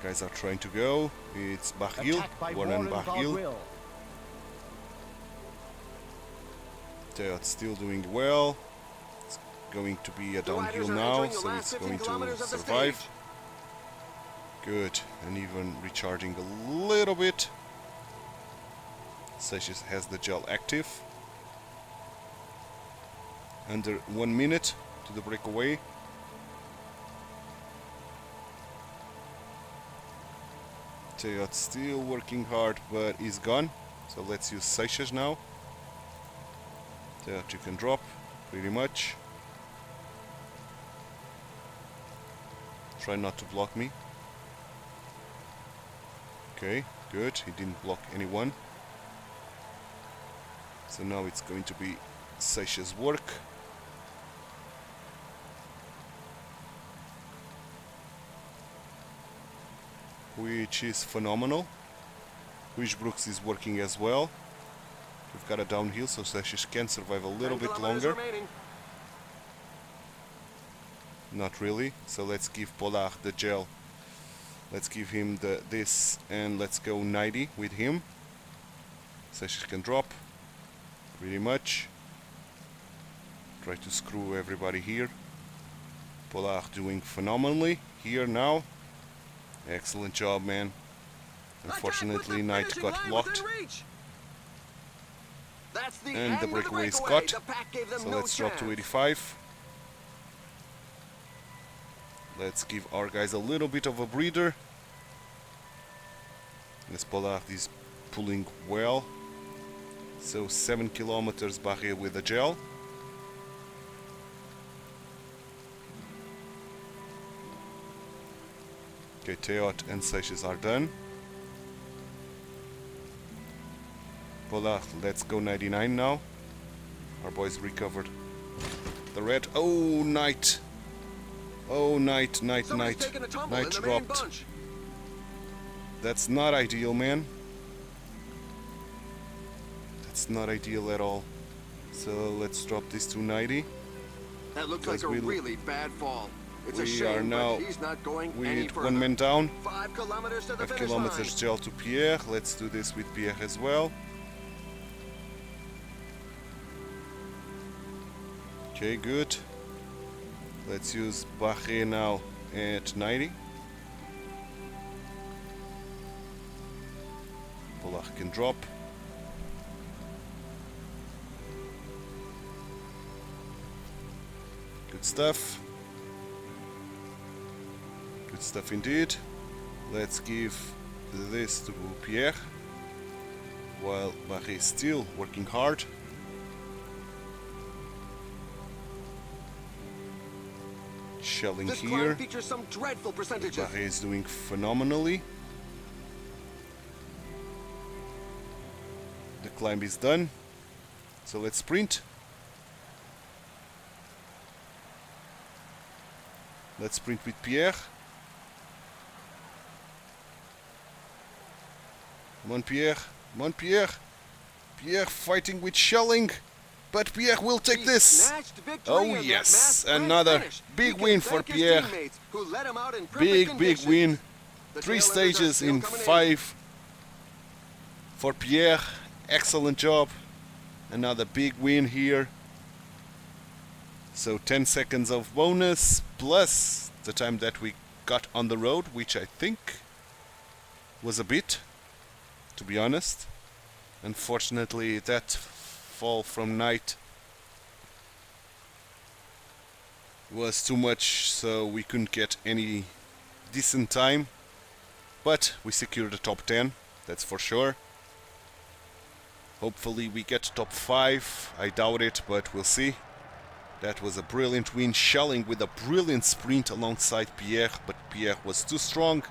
Guys are trying to go. It's Barguil, Attack by Warren Warren Barguil. Barguil. Teot still doing well. It's going to be a The riders downhill are now, entering the so last it's 15 going to kilometers of the survive. stage. Good, and even recharging a little bit. Seychelles has the gel active. Under 1 minute to the breakaway. Teot still working hard, but he's gone. So let's use Seixas now. Teot, you can drop, pretty much. Try not to block me. Okay, good. He didn't block anyone. So now it's going to be Seixas' work. Which is phenomenal. Brooks is working as well. We've got a downhill, so Seixas can survive a little bit longer. Not really. So let's give Pollard the gel. Let's give him this, and let's go 90 with him. Seixas can drop, pretty much. Try to screw everybody here. Pollard doing phenomenally here now. Excellent job, man. Unfortunately, Knight got blocked. And the breakaway is caught. So let's drop to 85. Let's give our guys a little bit of a breather. This Pollard is pulling well. So 7 kilometers Barre with a gel. Okay, Teot and Seixas are done. Pollard, let's go 99 now. Our boys recovered the red. Oh, Knight. Oh, Knight. Knight dropped. That's not ideal, man. That's not ideal at all. So let's drop this to 90. That looks like a really bad fall. It's a we shame, are now but he's not going with any further. 1 man down. 5 kilometers to the 5 finish kilometers line. gel to Pierre. Let's do this with Pierre as well. Okay, good. Let's use Barre now at 90. Pollard can drop. Good stuff. Good stuff indeed. Let's give this to Pierre while Barre is still working hard. Shelling This here. climb features some dreadful percentages. Barre is doing phenomenally. The climb is done. So let's sprint. Let's sprint with Pierre. Come on, Pierre. Come on, Pierre. Pierre fighting with Shelling. But Pierre will take this. Oh yes, another big win for Pierre. Big win. 3 stages in 5 for Pierre. Excellent job. Another big win here. So 10 seconds of bonus plus the time that we got on the road, which I think was a bit, to be honest. Unfortunately, that fall from Knight was too much, so we couldn't get any decent time. But we secured the top 10, that's for sure. Hopefully we get top 5. I doubt it, but we'll see. That was a brilliant win. Shelling with a brilliant sprint alongside Pierre, but Pierre was too strong.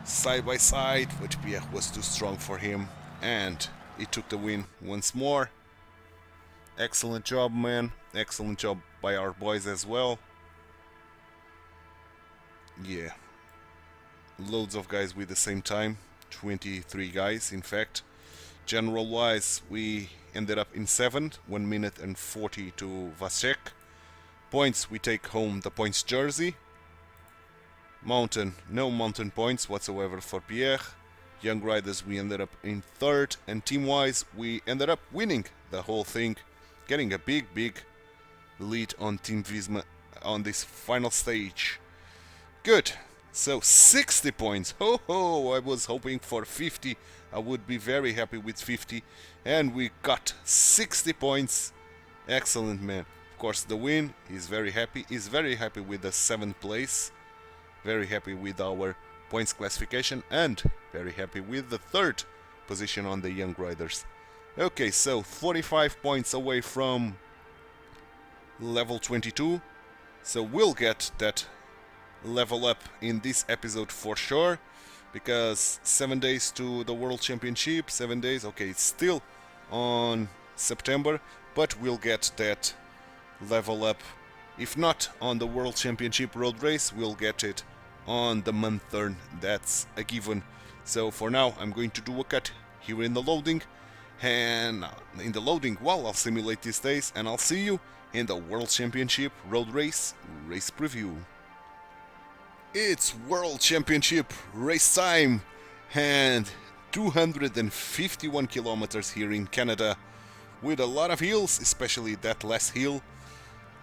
Side by side, but Pierre was too strong for him. And he took the win once more. Excellent job, man. Excellent job by our boys as well. Yeah. Loads of guys with the same time. 23 guys, in fact. General wise, we ended up in 7th, 1 minute and 40 to Vasek. Points, we take home the points jersey. Mountain, no mountain points whatsoever for Pierre. Young riders, we ended up in 3rd, and team wise, we ended up winning the whole thing, getting a big lead on Team Visma on this final stage. Good. So 60 points. Ho ho! I was hoping for 50. I would be very happy with 50, and we got 60 points. Excellent, man. Of course, the win is very happy. He's very happy with the 7th place. Very happy with our points classification, and very happy with the 3rd position on the young riders. Okay, so 45 points away from level 22, so we'll get that level up in this episode for sure, because 7 days to the World Championship, 7 days, okay, it's still on September, but we'll get that level up. If not on the World Championship road race, we'll get it on the month turn, that's a given. So for now, I'm going to do a cut here in the loading, and in the loading, well, I'll simulate these days, and I'll see you in the World Championship road race preview. It's World Championship race time, and 251 kilometers here in Canada, with a lot of hills, especially that last hill.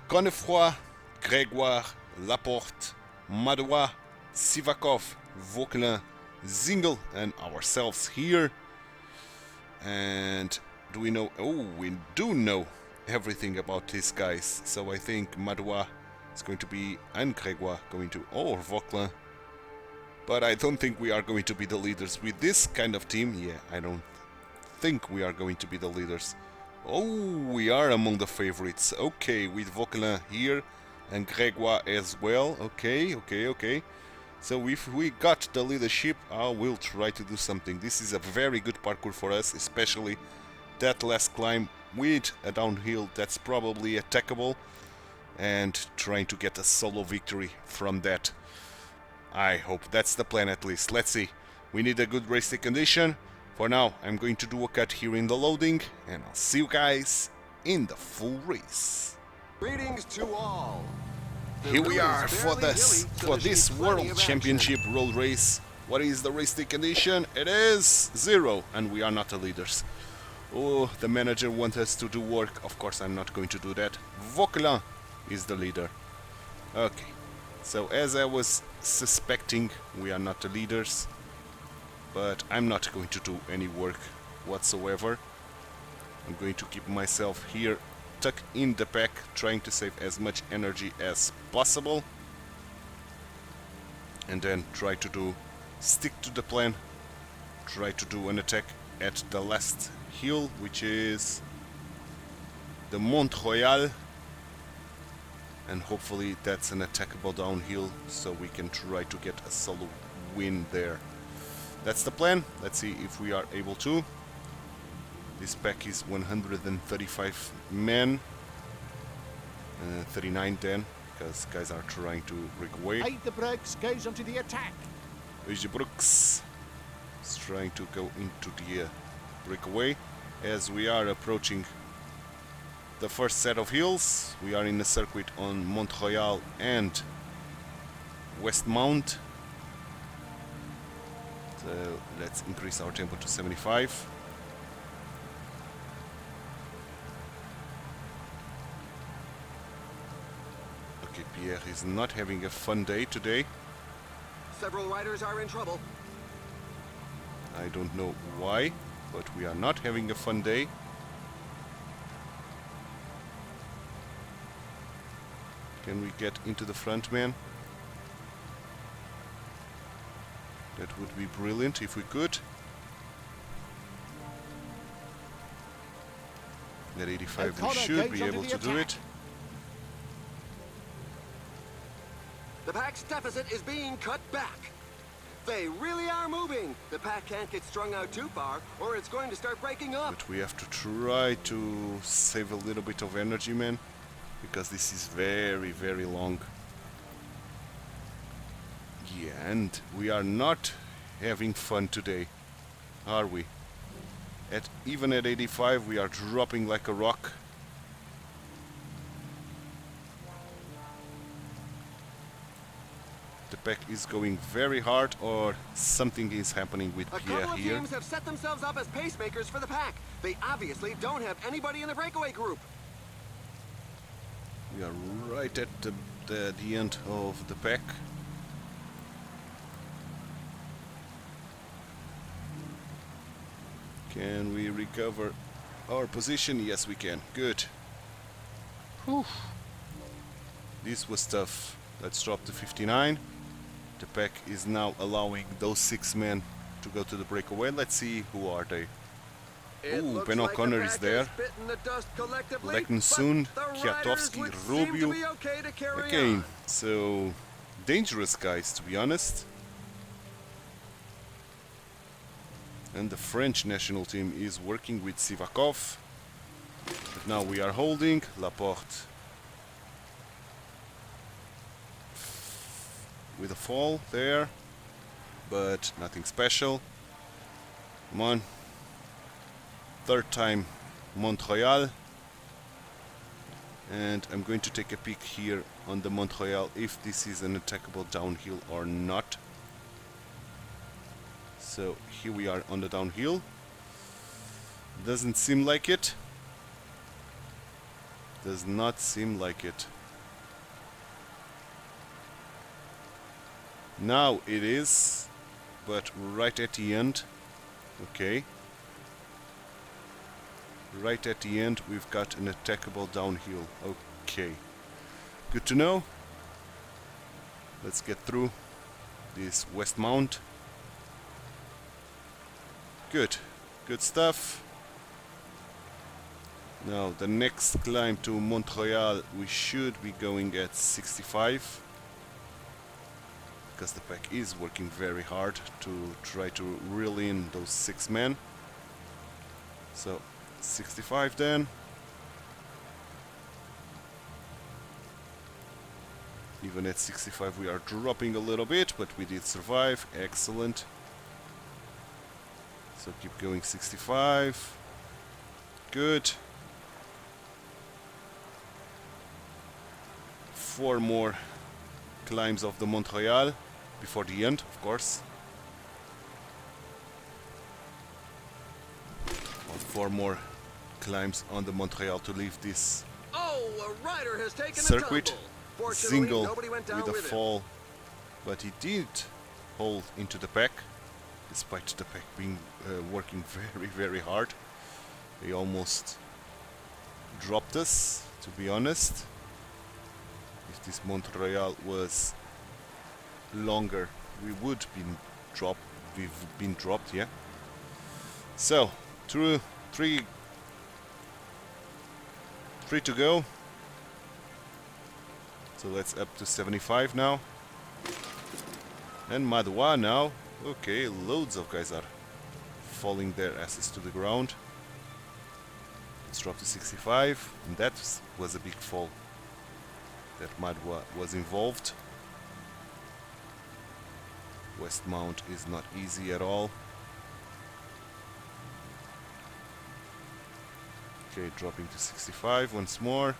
Connefroy, Grégoire, Laporte, Madoua, Sivakov, Vauquelin, Zingle, and ourselves here. And do we know? Oh, we do know everything about these guys. So I think Madoua is going to be, and Grégoire going to, or Vauquelin. But I don't think we are going to be the leaders with this kind of team. Yeah, I don't think we are going to be the leaders. Oh, we are among the favorites. Okay, with Vauquelin here and Grégoire as well. Okay. So if we got the leadership, I will try to do something. This is a very good parkour for us, especially that last climb with a downhill that's probably attackable, and trying to get a solo victory from that. I hope that's the plan at least. Let's see. We need a good race day condition. For now, I'm going to do a cut here in the loading, and I'll see you guys in the full race. Greetings to all. Here we are for this World Championship road race. What is the race day condition? It is 0, and we are not the leaders. Oh, the manager wants us to do work. Of course, I'm not going to do that. Vauquelin is the leader. Okay, so as I was suspecting, we are not the leaders. But I'm not going to do any work whatsoever. I'm going to keep myself here tucked in the pack, trying to save as much energy as possible, and then try to stick to the plan, try to do an attack at the last hill, which is the Mont Royal, and hopefully that's an attackable downhill, so we can try to get a solo win there. That's the plan. Let's see if we are able to. This pack is 135 men. 39 then, because guys are trying to break away. Aid the Brooks goes onto the attack. Aid the Brooks is trying to go into the breakaway. As we are approaching the first set of hills, we are in a circuit on Mont Royal and Westmount. So let's increase our tempo to 75. Okay, Pierre is not having a fun day today. Several riders are in trouble. I don't know why, but we are not having a fun day. Can we get into the front, man? That would be brilliant if we could. At 85 we should be able to do it. The pack's deficit is being cut back. They really are moving. The pack can't get strung out too far, or it's going to start breaking up. But we have to try to save a little bit of energy, man, because this is very, very long. Yeah, and we are not having fun today, are we? Even at 85 we are dropping like a rock. The pack is going very hard, or something is happening with Pierre here. A couple of here. teams have set themselves up as pacemakers for the pack. They obviously don't have anybody in the breakaway group. We are right at the end of the pack. Can we recover our position? Yes, we can. Good. Whew. This was tough. Let's drop to 59. The pack is now allowing those 6 men to go to the breakaway. Let's see, who are they? Ooh, Ben O'Connor is there. Lecknsoon, Kwiatowski, Rubio. Again, so dangerous guys, to be honest. And the French national team is working with Sivakov. But now we are holding Laporte with a fall there, but nothing special. Come on. Third time Mont-Royal. And I'm going to take a peek here on the Mont-Royal if this is an attackable downhill or not. So here we are on the downhill. Doesn't seem like it. Does not seem like it. Now it is, but right at the end. Okay. Right at the end we've got an attackable downhill. Okay. Good to know. Let's get through this West Mount. Good. Good stuff. Now the next climb to Mont-Royal we should be going at 65. Because the pack is working very hard to try to reel in those 6 men. So 65 then. Even at 65 we are dropping a little bit, but we did survive. Excellent. So keep going 65. Good. 4 more climbs of the Mont-Royal before the end, of course. 4 more climbs on the Mont-Royal to leave this circuit. Single with a fall, but he did hold into the pack, despite the pack being working very hard. They almost dropped us, to be honest. If this Mont-Royal was longer, we would been dropped. We've been dropped, yeah. So, three to go. So let's up to 75 now. And Madwa now. Okay, loads of guys are falling their asses to the ground. Let's drop to 65. And that was a big fall. That Madwa was involved. West Mount is not easy at all. Okay, dropping to 65 once more.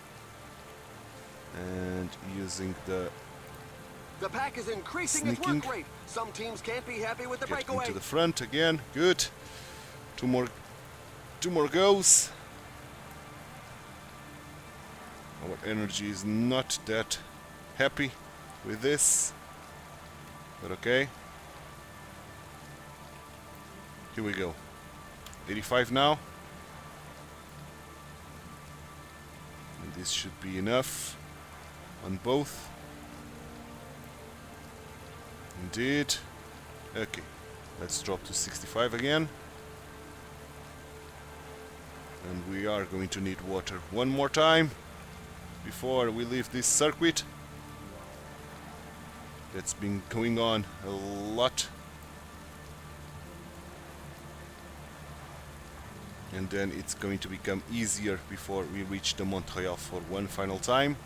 And using the pack is increasing its work rate. Some teams can't be happy with the breakaway. To the front again. Good. Two more goes. Our energy is not that happy with this, but okay. Here we go. 85 now. And this should be enough on both. Indeed. Okay, let's drop to 65 again. And we are going to need water one more time before we leave this circuit. That's been going on a lot. And then it's going to become easier before we reach the Mont-Royal for one final time.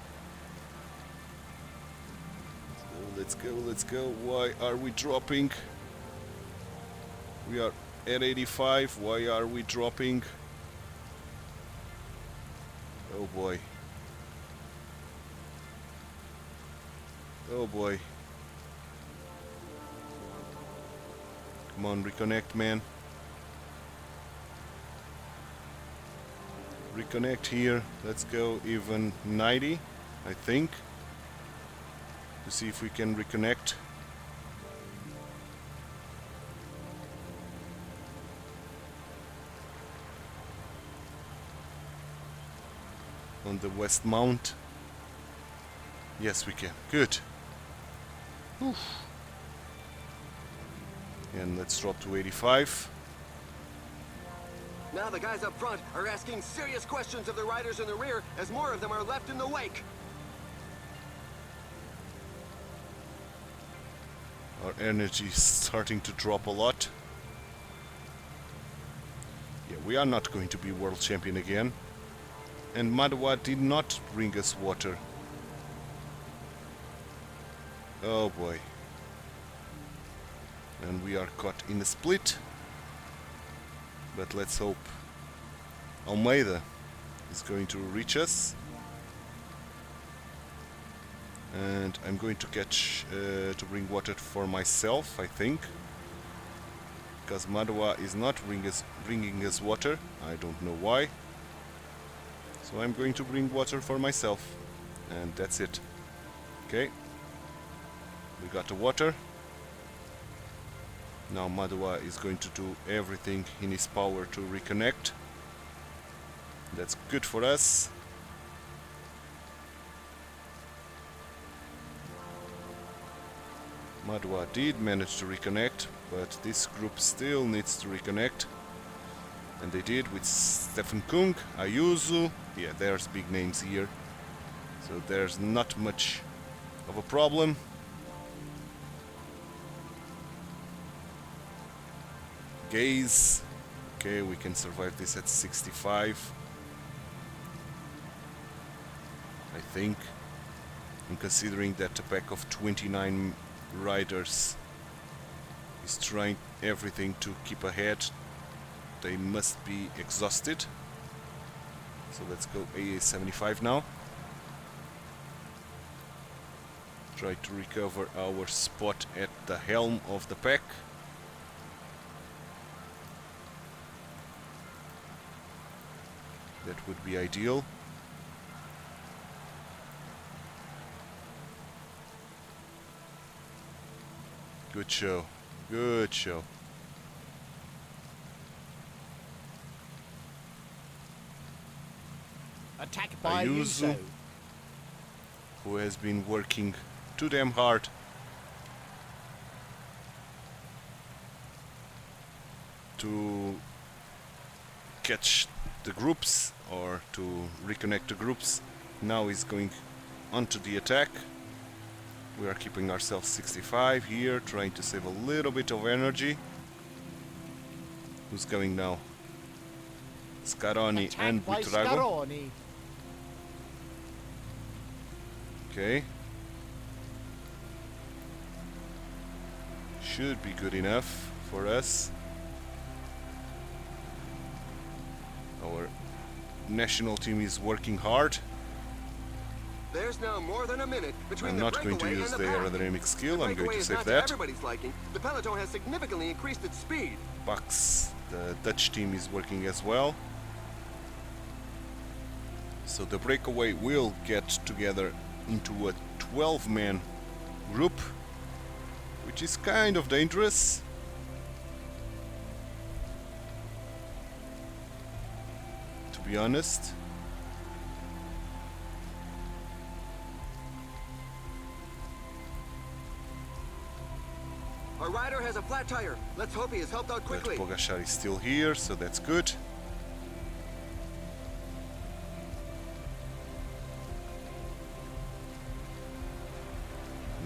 So let's go. Why are we dropping? We are at 85. Why are we dropping? Oh boy. Oh boy. Come on, reconnect, man. Reconnect here. Let's go even 90, I think, to see if we can reconnect. On the West Mount. Yes, we can. Good. Oof. And let's drop to 85. Now the guys up front are asking serious questions of the riders in the rear as more of them are left in the wake. Our energy is starting to drop a lot. Yeah, we are not going to be world champion again. And Madwa did not bring us water. Oh boy. And we are caught in a split. But let's hope Almeida is going to reach us. And I'm going to catch to bring water for myself, I think, because Madwa is not bringing us water. I don't know why. So I'm going to bring water for myself, and that's it. Okay, we got the water. Now Madwa is going to do everything in his power to reconnect. That's good for us. Madwa did manage to reconnect, but this group still needs to reconnect. And they did with Stefan Kung, Ayuzu. Yeah, there's big names here. So there's not much of a problem. Gaze. Okay, we can survive this at 65. I think. And considering that a pack of 29 riders is trying everything to keep ahead, they must be exhausted. So let's go AA75 now. Try to recover our spot at the helm of the pack. That would be ideal. Good show. Good show. Attack by Ayuzu, Yuso. who has been working too damn hard to catch the groups or to reconnect the groups, now is going onto the attack. We are keeping ourselves 65 here, trying to save a little bit of energy. Who's going now? Scaroni Attack and by Buitrago. Scaroni. Okay. Should be good enough for us. Our national team is working hard. There's now more than a minute between I'm the not going to breakaway use and the the pack. aerodynamic skill. The I'm going breakaway to is save not that. to everybody's liking. The peloton has significantly increased its speed. Bucks, the Dutch team, is working as well. So the breakaway will get together into a 12-man group, which is kind of dangerous. To be honest. Our rider has a flat tire. Let's hope he is helped out But quickly. Pogačar is still here, so that's good.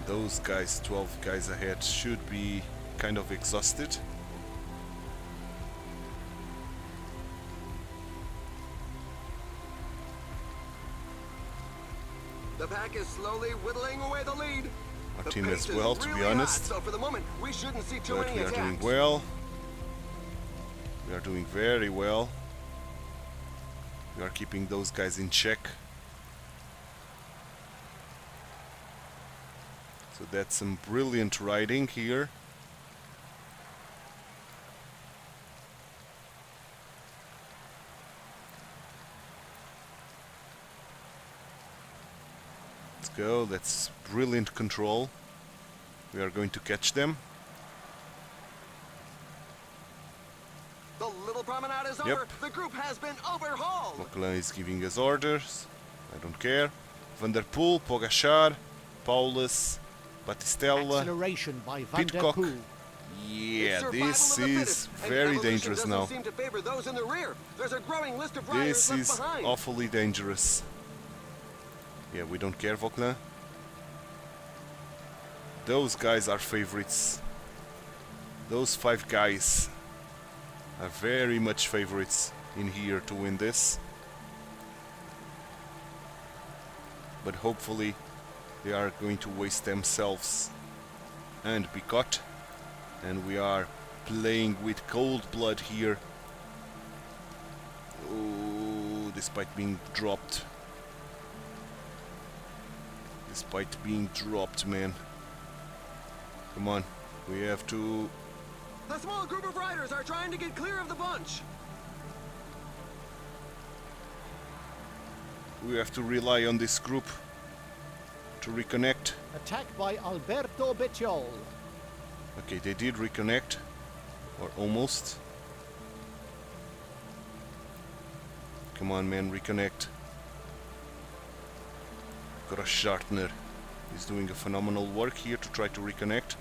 Those guys, 12 guys ahead, should be kind of exhausted. The pack is slowly whittling away the lead. Our The team pace as is well, to be really hot, honest. so for the moment, we shouldn't see too But many we are attacks. doing well. We are doing very well. We are keeping those guys in check. So that's some brilliant riding here. Let's go. That's brilliant control. We are going to catch them. The little promenade is Yep. over. The group has been overhauled. Coquelin is giving us orders. I don't care. Van der Poel, Pogačar, Paulus, Battistella, Acceleration by Van der Pidcock, Poel. Yeah, It's this survival of the is fittest, and very evolution dangerous doesn't now. seem to favor those in the rear. There's a growing list of This riders left is behind. awfully dangerous. Yeah, we don't care, Vauquelin. Those guys are favorites. Those 5 guys are very much favorites in here to win this. But hopefully they are going to waste themselves and be caught. And we are playing with cold blood here. Oh, despite being dropped. Despite being dropped, man. Come on, we have to... A small group of riders are trying to get clear of the bunch. We have to rely on this group to reconnect. Attack by Alberto Bettiol. Okay, they did reconnect. Or almost. Come on, man, reconnect. Grossschartner is doing a phenomenal work here to try to reconnect.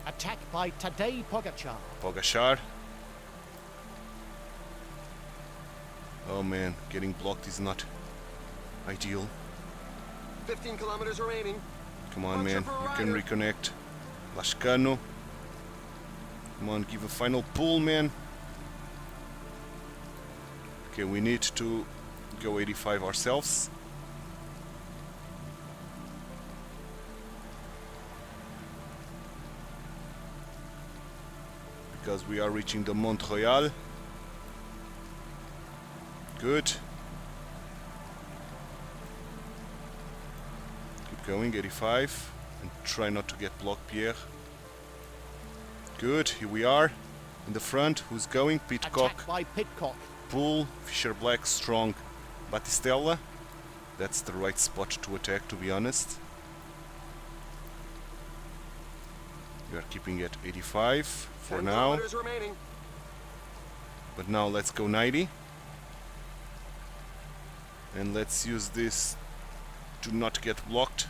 Attack by Tadej Pogacar. Pogacar. Oh man, getting blocked is not ideal. 15 kilometers remaining. Come on, Puncture man, for a you can rider. reconnect. Lascano. Come on, give a final pull, man. Okay, we need to go 85 ourselves. Because we are reaching the Mont Royal. Good. Keep going, 85. And try not to get blocked, Pierre. Good, here we are. In the front, who's going? Pitcock. Attack by Pitcock. Pool, Fisher Black, Strong, Battistella. That's the right spot to attack, to be honest. We are keeping at 85 for 10 now. kilometers remaining. But now let's go 90. And let's use this to not get blocked.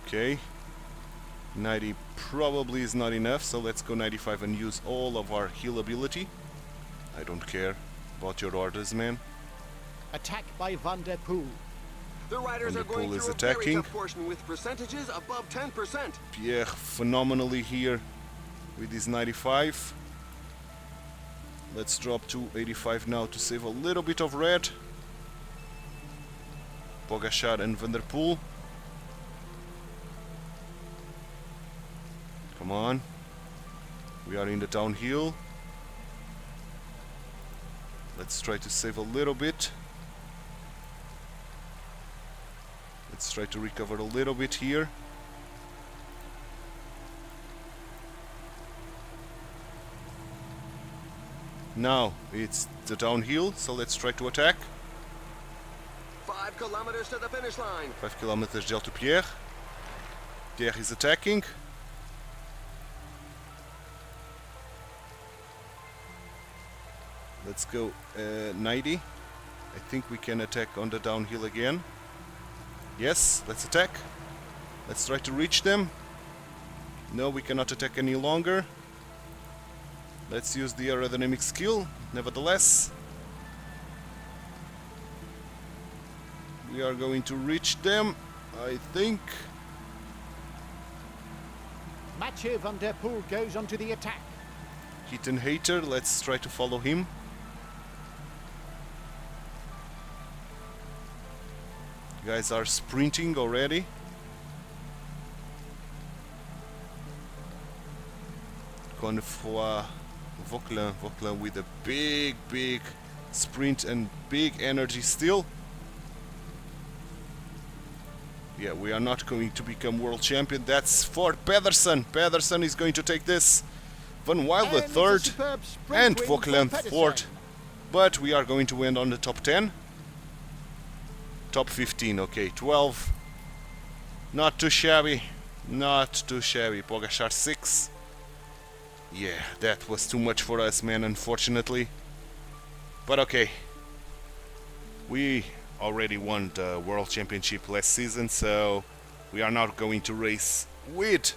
Okay. 90 probably is not enough, so let's go 95 and use all of our heal ability. I don't care about your orders, man. Attack by Van der Poel. The riders And are the going pool is through a very attacking. tough portion with percentages above 10%. Pierre phenomenally here with his 95. Let's drop to 85 now to save a little bit of red. Pogacar and Van der Poel. Come on. We are in the downhill. Let's try to save a little bit. Let's try to recover a little bit here. Now it's the downhill, so let's try to attack. 5 kilometers to the finish line. 5 kilometers gel to Pierre. Pierre is attacking. Let's go 90. I think we can attack on the downhill again. Yes, let's attack. Let's try to reach them. No, we cannot attack any longer. Let's use the aerodynamic skill, nevertheless. We are going to reach them, I think. Mathieu Van der Poel goes onto the attack. Hidden Hater, let's try to follow him. Guys are sprinting already. Confoy, Vauquelin with a big sprint and big energy still. Yeah, we are not going to become world champion. That's for Pedersen. Pedersen is going to take this. Van Wilder And it's a third superb sprint and win Vauquelin for Pedersen. fourth. But we are going to end on the top 10. Top 15, okay, 12. Not too shabby. Not too shabby. Pogacar 6. Yeah, that was too much for us, man, unfortunately. But okay, we already won the World Championship last season, so we are now going to race with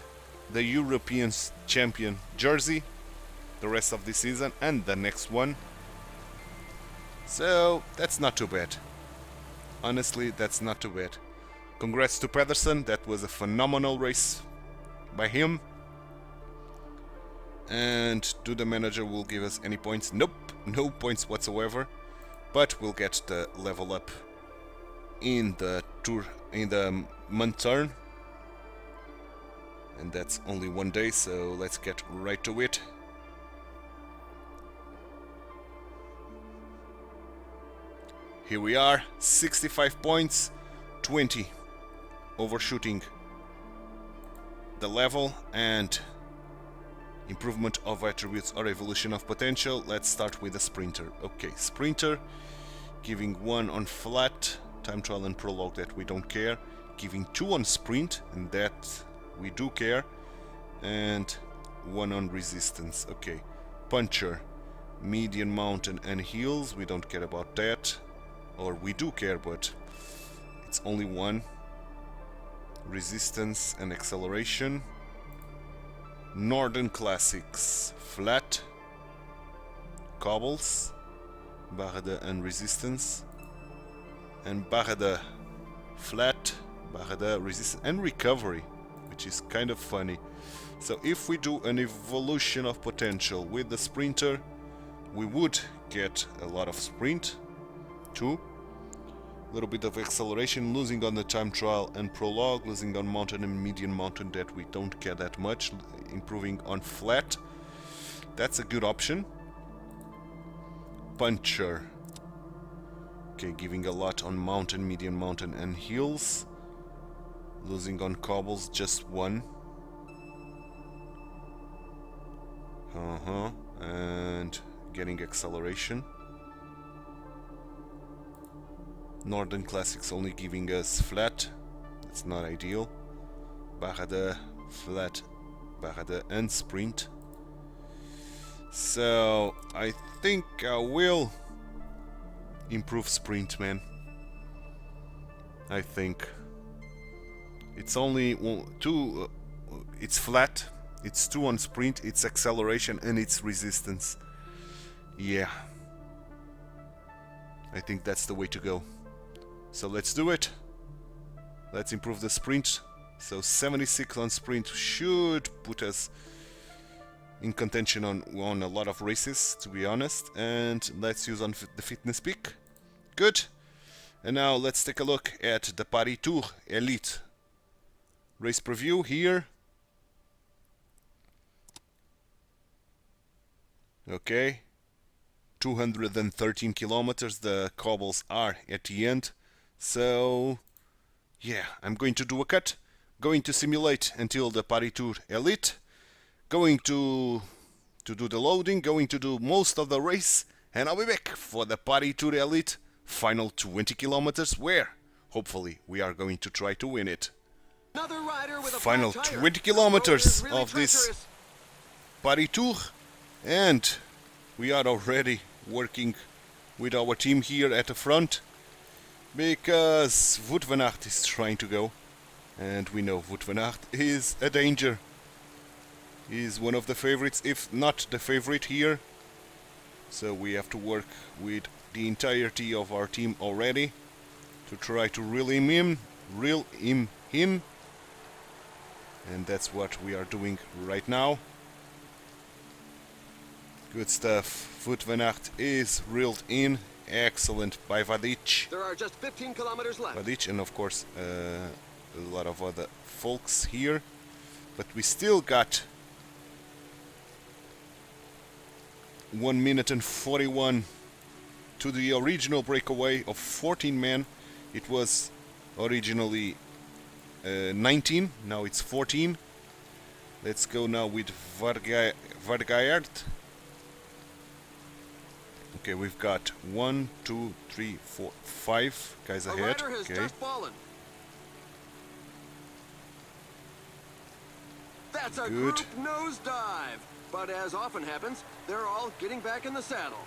the European champion jersey the rest of the season and the next one. So that's not too bad. Honestly, that's not too bad. Congrats to Pedersen, that was a phenomenal race by him. And do the manager will give us any points? Nope, no points whatsoever. But we'll get the level up in the tour, in the month turn. And that's only one day, so let's get right to it. Here we are, 65 points, 20 overshooting the level, and improvement of attributes or evolution of potential. Let's start with the sprinter. Okay, sprinter, giving 1 on flat, time trial and prologue, that we don't care. Giving 2 on sprint, and that we do care. And 1 on resistance. Okay, puncher, median, mountain and hills, we don't care about that. Or we do care, but it's only 1. Resistance and acceleration. Northern Classics, flat. Cobbles, barre and resistance. And barre, flat, barre, resistance and recovery, which is kind of funny. So if we do an evolution of potential with the sprinter, we would get a lot of sprint. 2. A little bit of acceleration, losing on the time trial and prologue, losing on mountain and median mountain, that we don't care that much, improving on flat. That's a good option. Puncher. Okay, giving a lot on mountain, median mountain and hills. Losing on cobbles, just 1. And getting acceleration. Northern Classics only giving us flat. That's not ideal. Barre, flat, barre and sprint. So I think I will improve sprint, man. I think it's only 2. It's flat. It's 2 on sprint. It's acceleration and it's resistance. Yeah, I think that's the way to go. So let's do it. Let's improve the sprint. So 76 on sprint should put us in contention on a lot of races, to be honest. And let's use on the fitness peak. Good. And now let's take a look at the Paris Tour Elite race preview here. Okay, 213 kilometers. The cobbles are at the end. So yeah, I'm going to do a cut, going to simulate until the Paris Tour Elite, going to do the loading, going to do most of the race, and I'll be back for the Paris Tour Elite final 20 kilometers, where hopefully we are going to try to win it. Another rider with a Final flat tire. 20 kilometers The road is really of this treacherous. Paris Tour, and we are already working with our team here at the front, because Wout van Aert is trying to go, and we know Wout van Aert is a danger. He's one of the favorites, if not the favorite here. So we have to work with the entirety of our team already to try to reel him in. And that's what we are doing right now. Good stuff. Wout van Aert is reeled in. Excellent by Vadic. There are just 15 kilometers left. Vadic, and of course a lot of other folks here. But we still got 1 minute and 41 to the original breakaway of 14 men. It was originally 19, now it's 14. Let's go now with Vargaert. Okay, we've got 1, 2, 3, 4, 5 guys A ahead. rider has Okay. just fallen. That's a Good. group nosedive. But as often happens, they're all getting back in the saddle.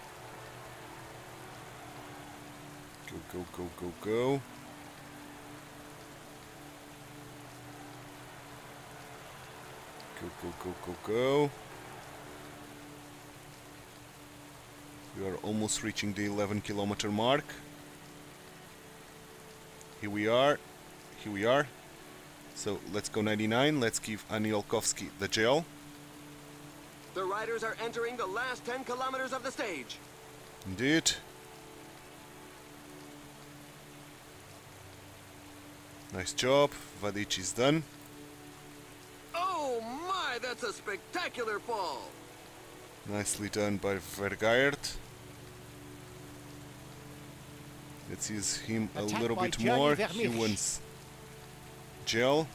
Go, go, go, go. Go, go, go, go, go. We are almost reaching the 11-kilometer mark. Here we are. Here we are. So let's go 99. Let's give Aniolkowski the gel. The riders are entering the last 10 kilometers of the stage. Indeed. Nice job. Vadic is done. Oh my, that's a spectacular fall. Nicely done by Vergaert. Let's use him a Attack little by bit Johnny more. Vermeersch. He wants gel.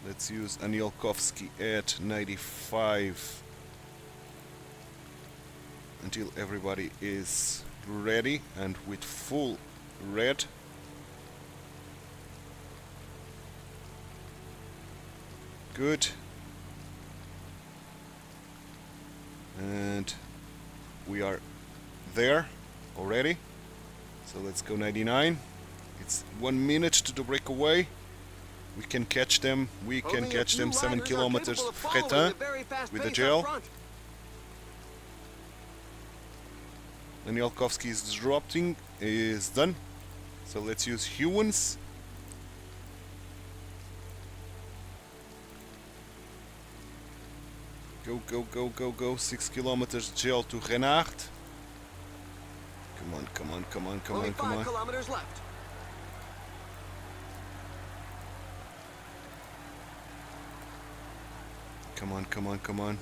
Let's use Aniolkowski at 95 until everybody is ready and with full red. Good. And we are there already. So let's go 99. It's 1 minute to the breakaway. We can catch them. We can Only a catch few them 7 riders are kilometers. capable of following Fretin the very fast with the pace gel. up front. Aniolkowski is dropping. Is done. So let's use Hewens. Go, go, go, go, go. 6 kilometers gel to Renard. Come on, come on, come on, come Only on, come 5 on. kilometers left. Come on, come on, come on.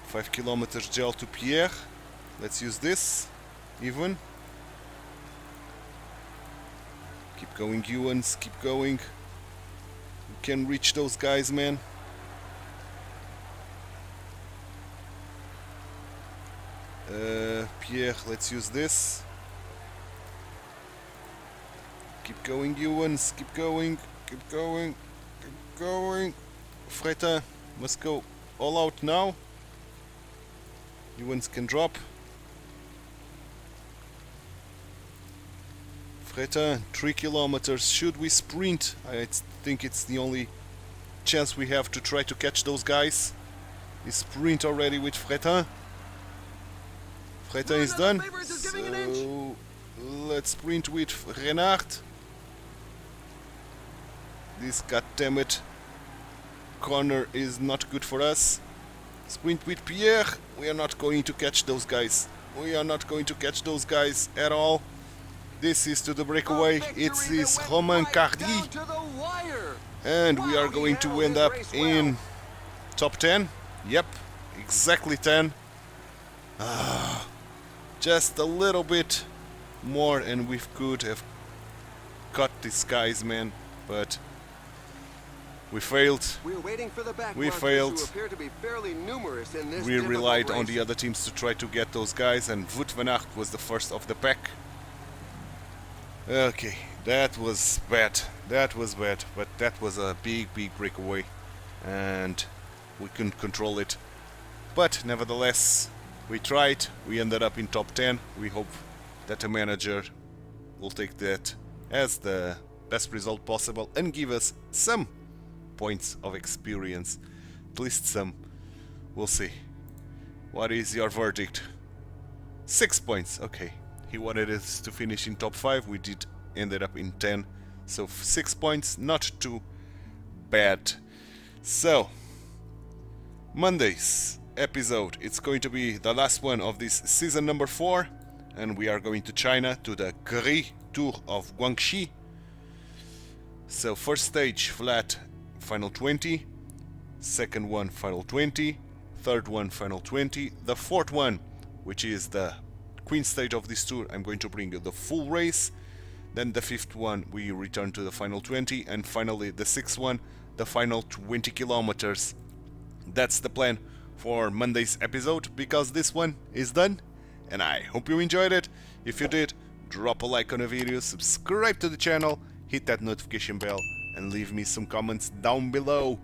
5 kilometers gel to Pierre. Let's use this. Even. Keep going, Ewens. Keep going. We can reach those guys, man. Pierre, let's use this. Keep going, Ewens. Keep going. Keep going. Keep going. Fretin must go all out now. Ewens can drop. Fretin, 3 kilometers. Should we sprint? I think it's the only chance we have to try to catch those guys. We sprint already with Fretin. Fretin is done. So let's sprint with Renard. This goddammit corner is not good for us. Sprint with Pierre. We are not going to catch those guys. We are not going to catch those guys at all. This is to the breakaway. It is Romain Cardi. And we are going to end up in top 10. Yep, exactly 10. Just a little bit more and we could have cut these guys, man. But we failed. We're waiting for the back We markers failed. who appear to be fairly numerous in this We difficult relied on race. the other teams to try to get those guys, and Wout van Aert was the first of the pack. Okay, that was bad. That was bad, but that was a big, big breakaway, and we couldn't control it. But nevertheless, we tried. We ended up in top 10. We hope that the manager will take that as the best result possible and give us some points of experience. At least some. We'll see. What is your verdict? 6 points. Okay. He wanted us to finish in top 5. We did ended up in 10. So 6 points. Not too bad. So, Monday's episode. It's going to be the last one of this season number 4. And we are going to China to the Gris Tour of Guangxi. So first stage flat final 20, second one final 20, third one final 20, the fourth one, which is the Queen stage of this tour, I'm going to bring you the full race. Then the fifth one we return to the final 20, and finally the sixth one, the final 20 kilometers. That's the plan for Monday's episode, because this one is done, and I hope you enjoyed it. If you did, drop a like on the video, subscribe to the channel, hit that notification bell, and leave me some comments down below.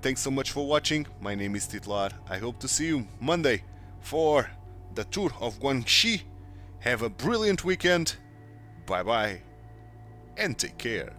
thanks so much for watching. My name is Titular. I hope to see you Monday for the tour of Guangxi. Have a brilliant weekend. Bye bye and take care.